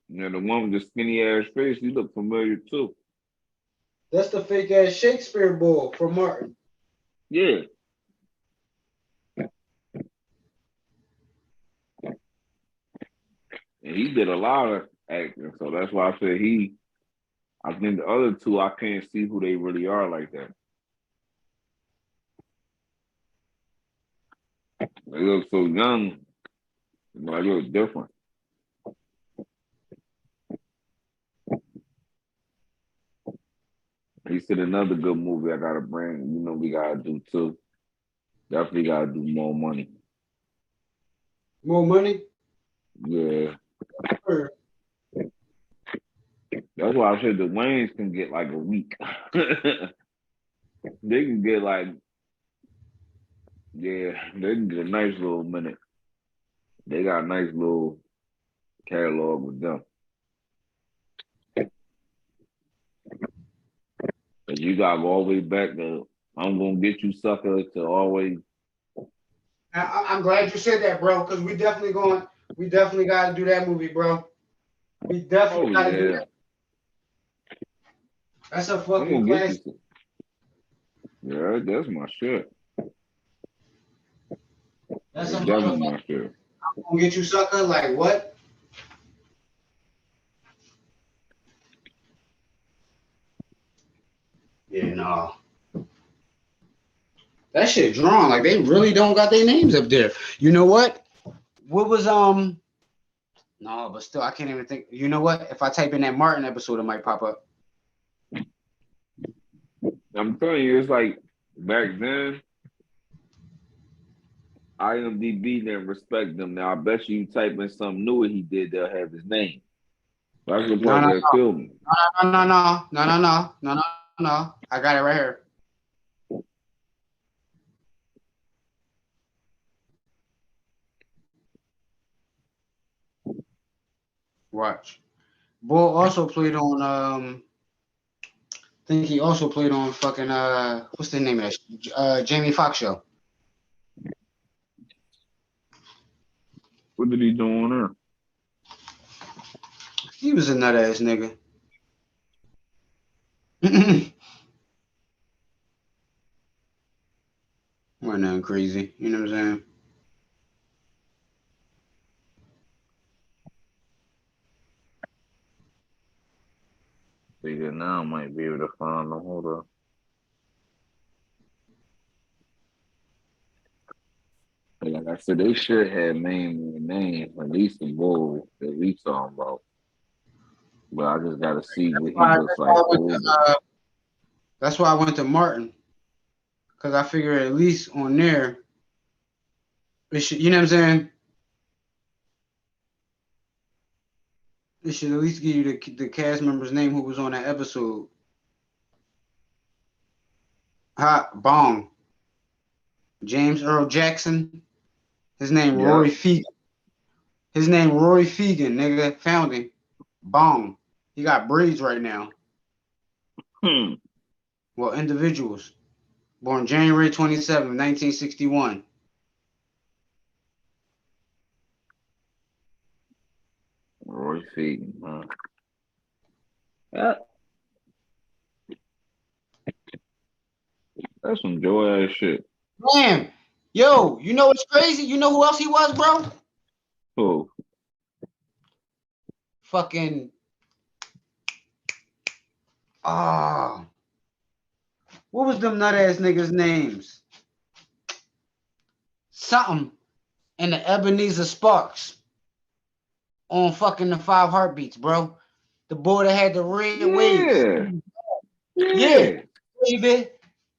You know, the one with the skinny ass face, he looked familiar too. That's the fake ass Shakespeare bull from Martin. Yeah. And he did a lot of acting. So that's why I said I think the other two I can't see who they really are like that. They look so young, but they look different. He said another good movie I gotta bring, we gotta do too. Definitely gotta do more money. More money? Yeah. Sure. That's why I said the Waynes can get like a week. They can get like, yeah, they can get a nice little minute. They got a nice little catalog with them. Cause you gotta go all the way back to I'm gonna get you sucker to always. I'm glad you said that, bro, because we definitely got to do that movie, bro. We Oh definitely got to do yeah, that. That's a I'm fucking gonna get you classic. some. Yeah, that's my shit. That's a That's definitely motherfucker. my shit. Gonna get you sucker. Like what? Yeah, no. That shit drawn. Like they really don't got their names up there. You know what? What was No, but still I can't even think. You know what? If I type in that Martin episode, it might pop up. I'm telling you, it's like back then, IMDb didn't respect them. Now I bet you type in something new he did, they'll have his name. That's the No, part no, that killed me. no. I got it right here. Watch. Bull also played on I think he also played on fucking what's the name of that? Jamie Foxx show. What did he do on there? He was a nut ass nigga. Wasn't nothing crazy. You know what I'm saying? see that now. I might be able to find them. Hold up. Like I said, they should have named their name, at least the bull that we talking about. But I just gotta see what he looks like older. That's why I went to Martin, because I figure at least on there, it should, you know what I'm saying? It should at least give you the cast member's name who was on that episode. Hot Bong. James Earl Jackson. His name Yeah. Rory Fegan. His name Rory Fegan, nigga. Found him. Bong. He got braids right now. Well, individuals. Born January 27, 1961. Roy Fegan, huh? Yeah, that's some joy ass shit. Damn. Yo, you know what's crazy? You know who else he was, bro? Who? Fucking what was them nut ass niggas' names? Something and the Ebenezer Sparks on fucking the Five Heartbeats, bro. The boy that had the red waves. Yeah, baby.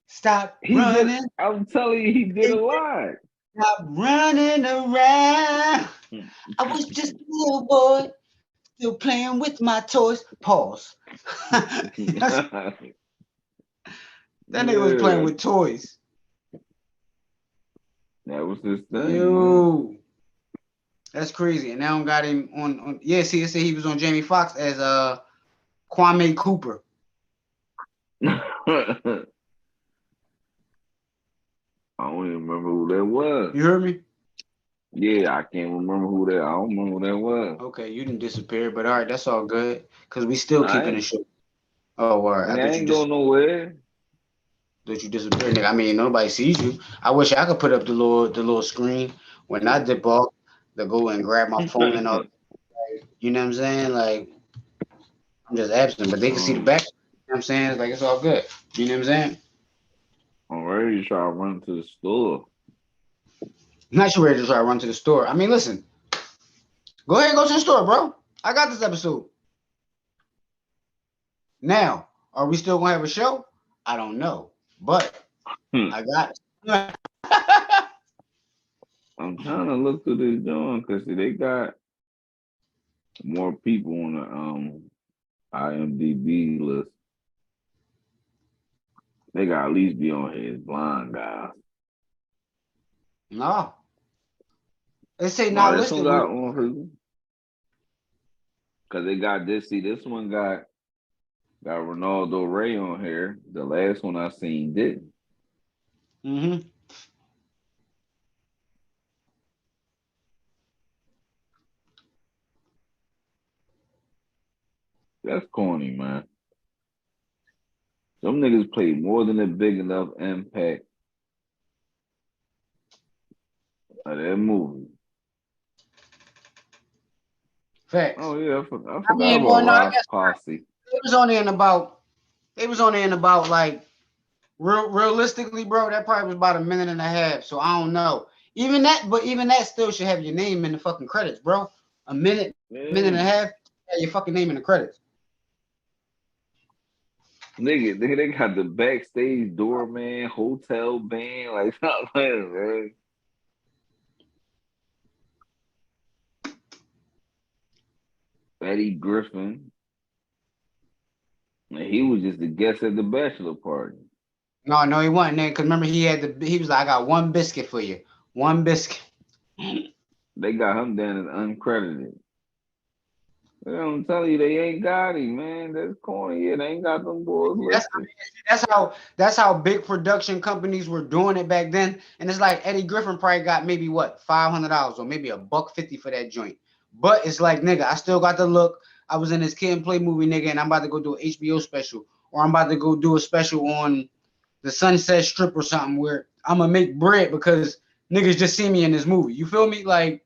Stop running. I'm telling you, he did a lot. Stop running around. I was just a little boy, still playing with my toys. Pause. That nigga was playing with toys. That was his thing. Yo. Man. That's crazy. And now got him on yeah, see, it said he was on Jamie Foxx as Kwame Cooper. I don't even remember who that was. You heard me? Yeah, I can't remember who that. I don't remember who that was. Okay, you didn't disappear, but all right, that's all good. Cause we still keeping the show. Oh, all right. I ain't going nowhere. That you disappeared, nigga. I mean, nobody sees you. I wish I could put up the little screen when I dip off to go and grab my phone and all. You know what I'm saying? Like, I'm just absent, but they can see the back. You know what I'm saying? It's like, it's all good. You know what I'm saying? I'm ready to try to run to the store. Not you ready to try to run to the store. I mean, listen. Go ahead and go to the store, bro. I got this episode. Now, are we still gonna have a show? I don't know, but I got it. I'm trying to look through this joint because they got more people on the IMDb list. They got at least be on here as blind guys. No. They say not This listed. one got on because they got this. See, this one got Ronaldo Ray on here. The last one I seen didn't. Mm-hmm. That's corny, man. Some niggas played more than a big enough impact of that movie. Facts. Oh yeah, I forgot well, about no, Ross Posse. They was only in about like realistically, bro. That probably was about a minute and a half. So I don't know. Even that still should have your name in the fucking credits, bro. A minute and a half, have your fucking name in the credits. Nigga, they got the backstage doorman, hotel band, like something, man. Eddie Griffin. And he was just a guest at the bachelor party. No, he wasn't there. Cause remember he was like, I got one biscuit for you. One biscuit. They got him down as uncredited. I'm telling you, they ain't got him, man. That's corny. Yeah, they ain't got them boys listed. That's how big production companies were doing it back then. And it's like Eddie Griffin probably got maybe what $500 or maybe $150 for that joint. But it's like, nigga, I still got the look. I was in this Kid and Play movie, nigga, and I'm about to go do an HBO special, or I'm about to go do a special on the Sunset Strip or something where I'm gonna make bread because niggas just see me in this movie. You feel me? Like,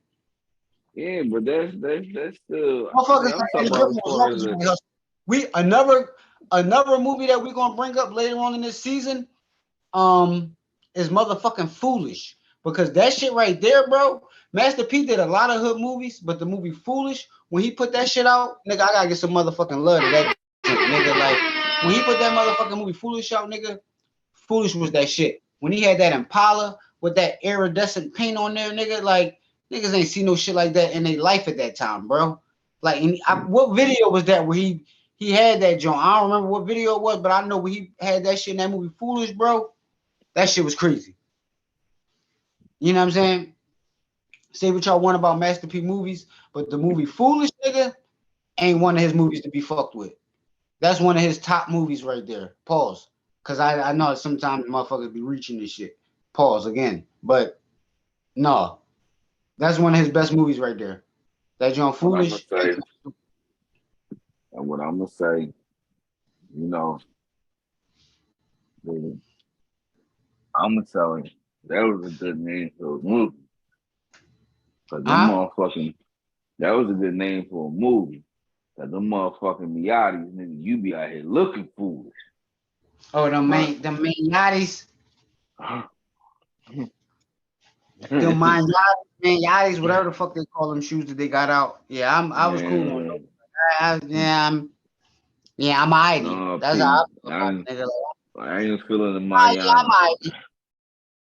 yeah, but that's still. motherfuckers like Eddie Griffin was always doing hustle. another movie that we're gonna bring up later on in this season, is motherfucking Foolish. Because that shit right there, bro. Master P did a lot of hood movies, but the movie Foolish, when he put that shit out, nigga, I gotta get some motherfucking love to that joint, nigga. Like when he put that motherfucking movie Foolish out, nigga, Foolish was that shit. When he had that Impala with that iridescent paint on there, nigga, like niggas ain't seen no shit like that in their life at that time, bro. Like, what video was that where he had that joint? I don't remember what video it was, but I know when he had that shit in that movie Foolish, bro. That shit was crazy. You know what I'm saying? Say what y'all want about Master P movies, but the movie Foolish, nigga, ain't one of his movies to be fucked with. That's one of his top movies right there. Pause. Because I know sometimes motherfuckers be reaching this shit. Pause again. But no, that's one of his best movies right there. That John Foolish. What I'm gonna say, you know, I'm gonna tell you that was a good name for a movie. Cause them motherfucking, that was a good name for a movie. Cause them motherfucking Miatis, nigga, you be out here looking foolish. Oh, the main Yachties. The Yachties, whatever the fuck they call them shoes that they got out. Yeah, I was cool on those. I'm alright. No, That's how I feel, nigga. I ain't feeling the Miami. I'm alright.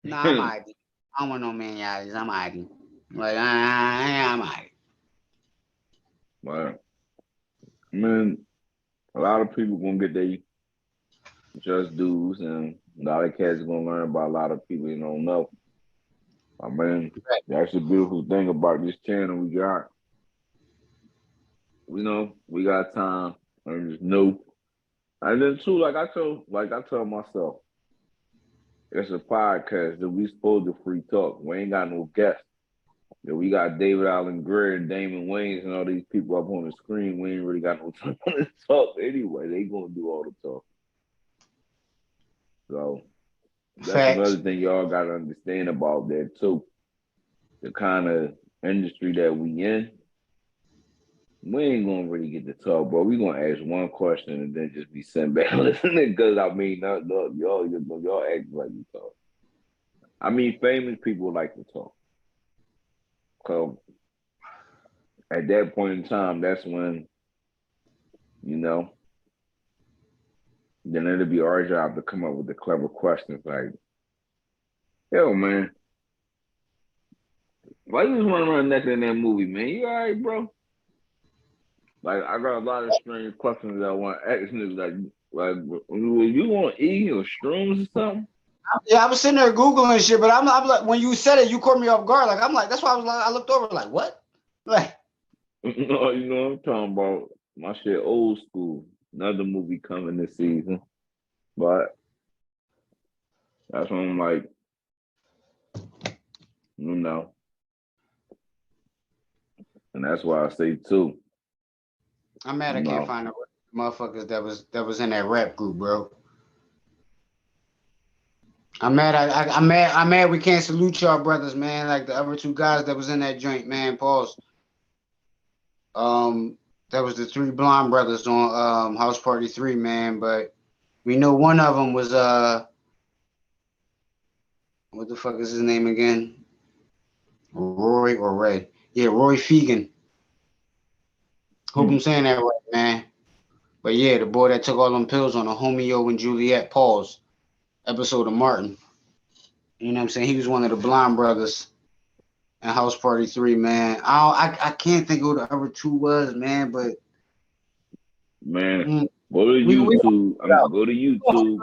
Nah, I'm alright. I don't want no man Yachties. I'm alright. Like I'm alright. Well, I mean, a lot of people gonna get their just dues, and a lot of cats gonna learn about a lot of people you don't know. I mean, that's the beautiful thing about this channel we got. We know we got time and just new. And then too, like I tell myself, it's a podcast that we supposed to free talk. We ain't got no guests. We got David Allen Greer and Damon Wayans and all these people up on the screen. We ain't really got no time to talk anyway. They gonna do all the talk. So that's another thing y'all gotta understand about that too. The kind of industry that we in, we ain't gonna really get to talk, but we gonna ask one question and then just be sent back listening. Because I mean, y'all act like you talk. I mean, famous people like to talk. So at that point in time, that's when, you know, then it'll be our job to come up with the clever questions like, yo, man, why you just want to run naked in that movie, man? You all right, bro? Like, I got a lot of strange questions that I want to ask niggas. Like, you want to eat or shrooms or something? Yeah, I was sitting there Googling shit, but I'm like, when you said it, you caught me off guard. Like, I'm like, that's why I was like, I looked over, like, what? Like, no, you know what I'm talking about? My shit old school. Another movie coming this season. But that's when I'm like, you know. And that's why I say too. I'm mad I can't find the motherfuckers that was in that rap group, bro. I'm mad. I'm mad. We can't salute y'all brothers, man. Like the other two guys that was in that joint, man. Pause. That was the three blonde brothers on House Party 3, man. But we know one of them was what the fuck is his name again? Roy or Ray? Yeah, Roy Fegan. Hope I'm saying that right, man. But yeah, the boy that took all them pills on a Homeo and Juliet. Pause. Episode of Martin. You know what I'm saying? He was one of the blonde brothers in House Party 3, man. I can't think who the other two was, man, but go to YouTube. Go to YouTube.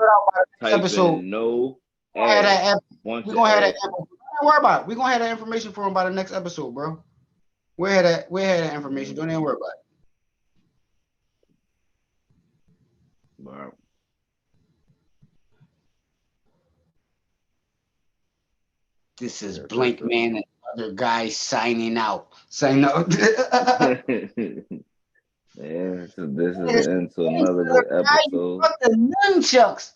Type in no. We're gonna have that. Don't worry about it. We're gonna have that information for him by the next episode, bro. We had that information. Don't even worry about it. Wow. This is Blankman and other guys signing out. Sign out. Yeah, so this is into another episode. Fuck the nunchucks.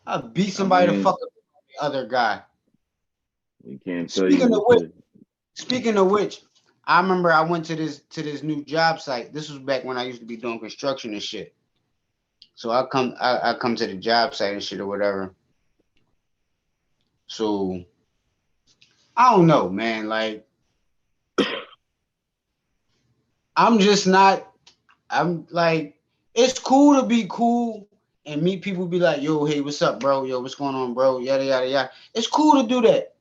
I beat somebody to fuck up the other guy. We can't tell you. Speaking of which, I remember I went to this new job site. This was back when I used to be doing construction and shit. So I come to the job site and shit or whatever. So I don't know, man. Like I'm just not. I'm like it's cool to be cool and meet people. Be like, yo, hey, what's up, bro? Yo, what's going on, bro? Yada yada yada. It's cool to do that,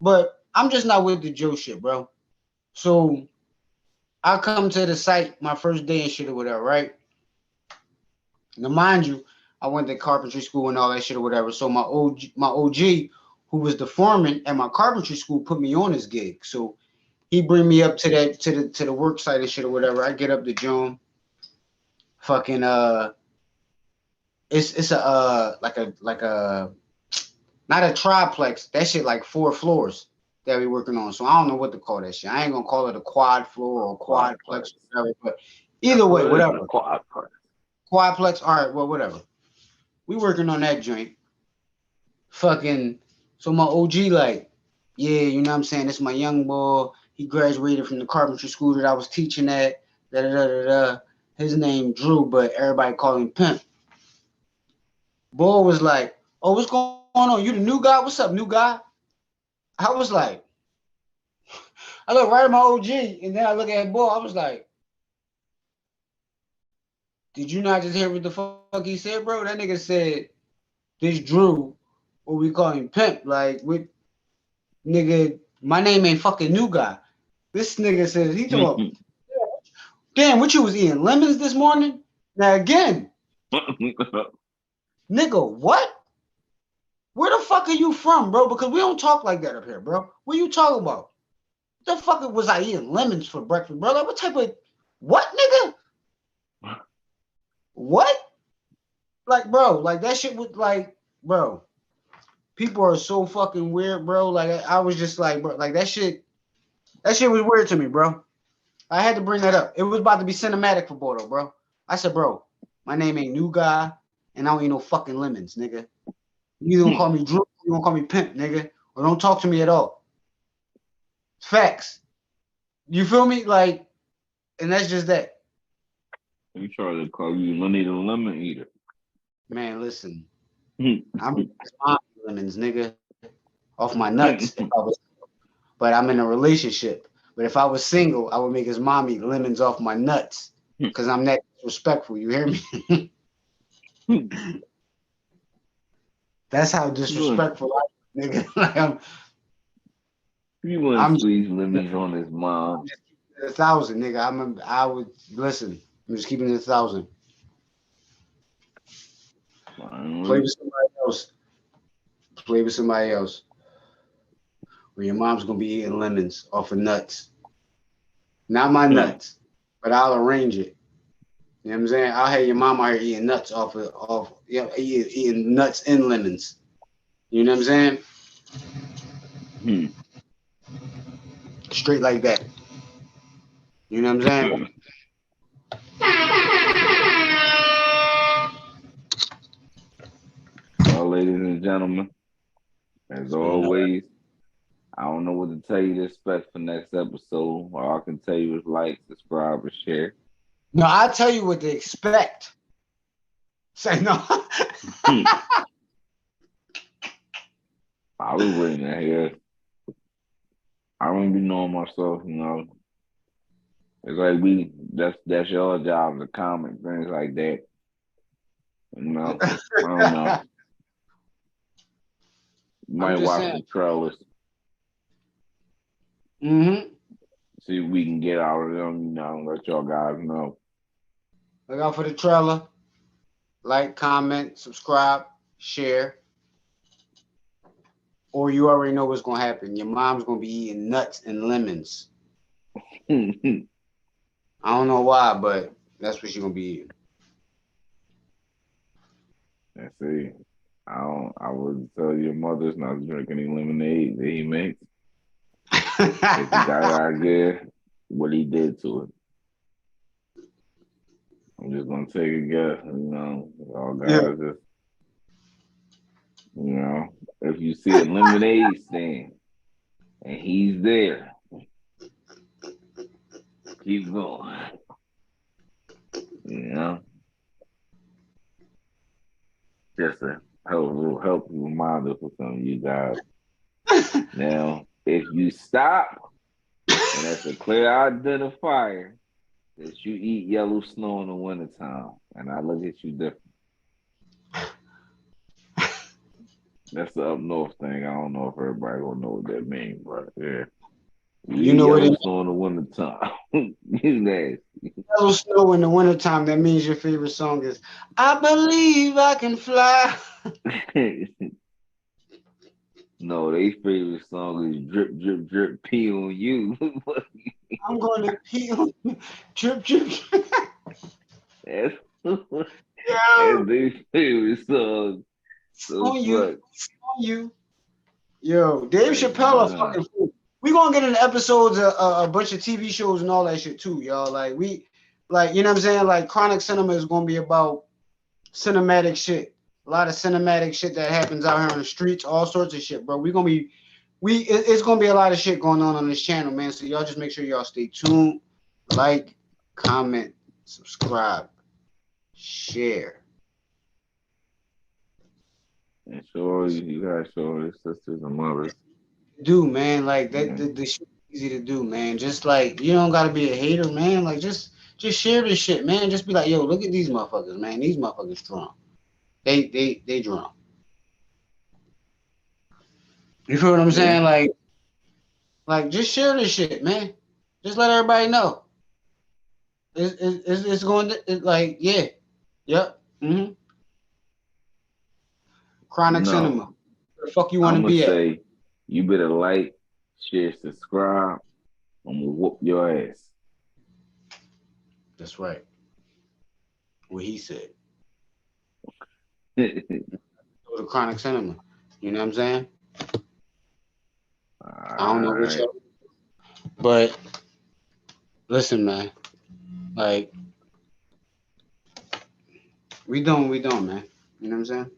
but I'm just not with the Joe shit, bro. So I come to the site my first day and shit or whatever, right? Now, mind you, I went to carpentry school and all that shit or whatever. So my OG, who was the foreman at my carpentry school, put me on his gig. So he bring me up to that to the work site and shit or whatever. I get up to Joan, fucking it's a like a not a triplex. That shit like 4 floors that we working on. So I don't know what to call that shit. I ain't gonna call it a quad floor or quadplex or whatever. But either That's way, what it is, whatever. a quad part. Quadplex. All right, well, whatever. We working on that joint. Fucking. So my OG like, yeah, you know what I'm saying. This is my young boy. He graduated from the carpentry school that I was teaching at. Da da da da da. His name Drew, but everybody call him Pimp. Boy was like, oh, what's going on? You the new guy? What's up, new guy? I was like, I look right at my OG, and then I look at Boy. I was like, did you not just hear what the fuck he said, bro? That nigga said, this Drew, what we call him Pimp. Like, with nigga, my name ain't fucking new guy. This nigga says, he talking about, damn, what you was eating? Lemons this morning? Now, again, nigga, what? Where the fuck are you from, bro? Because we don't talk like that up here, bro. What you talking about? What the fuck was I eating lemons for breakfast, bro? Like, what type of, what, nigga? What? Like, bro, like that shit was like, bro, people are so fucking weird, bro. Like, I was just like, bro, like that shit was weird to me, bro. I had to bring that up. It was about to be cinematic for Bordeaux, bro. I said, bro, my name ain't new guy, and I don't eat no fucking lemons, nigga. You either gonna call me Drew, or you gonna call me Pimp, nigga, or don't talk to me at all. Facts. You feel me? Like, and that's just that. You try to call you Lenny the Lemon Eater. Man, listen, I'm lemons, nigga, off my nuts. If I was, but I'm in a relationship. But if I was single, I would make his mommy lemons off my nuts, cause I'm that disrespectful. You hear me? That's how disrespectful I am, nigga. Like You wouldn't I'm squeeze lemons on his mom. just keeping it 1,000, nigga. I would listen. I'm just keeping it 1,000. Play with somebody else. Play with somebody else. Or your mom's gonna be eating lemons off of nuts. Not my nuts, but I'll arrange it. You know what I'm saying? I'll have your mom out here eating nuts eating nuts and lemons. You know what I'm saying? Hmm. Straight like that. You know what I'm saying? Well, ladies and gentlemen, as always, I don't know what to tell you to expect for next episode. All I can tell you is like, subscribe, and share. No, I'll tell you what to expect. Say no. Hmm. I was waiting to hear. I don't be knowing myself, you know. It's like that's your job to comment things like that. You know, I don't know. You I'm might just watch saying. the trailers, Mm-hmm. see if we can get out of them. You know, let y'all guys know. Look out for the trailer. Like, comment, subscribe, share. Or you already know what's gonna happen. Your mom's gonna be eating nuts and lemons. That's I don't know why, but that's what she's gonna be eating. it. I don't. I would tell your mother's not to drink any lemonade that he makes. If you got an idea what he did to it, I'm just gonna take a guess. You know, all Yeah. guys just you know, if you see a lemonade stand and he's there, keep going. You know, help you remind us of something you got. Now, if you stop, and that's a clear identifier that you eat yellow snow in the wintertime, and I look at you different. That's the up north thing. I don't know if everybody gonna know what that means, but yeah. You You eat know what it yellow snow in the wintertime. You nasty. yellow snow in the wintertime, that means your favorite song is I Believe I Can Fly. No, their favorite song is Drip Drip Drip Pee on You. I'm gonna pee on you. Drip, drip, drip. That's that's Yo, their favorite song. So on you, fuck. on you. Yo, Dave Like, Chappelle a nah. fucking fool. We gonna get into episodes of a bunch of TV shows and all that shit too, y'all. Like, you know what I'm saying? Like, Chronic Cinema is gonna be about cinematic shit. A lot of cinematic shit that happens out here on the streets, all sorts of shit, bro. It's gonna be a lot of shit going on this channel, man. So y'all just make sure y'all stay tuned, like, comment, subscribe, share. And sure, you gotta show your sisters and mothers. Do man, like that Yeah. the shit easy to do, man. Just like you don't gotta be a hater, man. Like just share this shit, man. Just be like, yo, look at these motherfuckers, man. These motherfuckers strong. They drunk. You feel what I'm Yeah. saying? Like just share this shit, man. Just let everybody know. It's going to like yeah, yep. Chronic No. cinema. Where the fuck you want to I'ma be at? say you better like, share, subscribe. I'm gonna whoop your ass. That's right. What he said. All Go to chronic cinema. You know what I'm saying? I don't know what right. y'all, but listen, man. Like we doing, man. You know what I'm saying?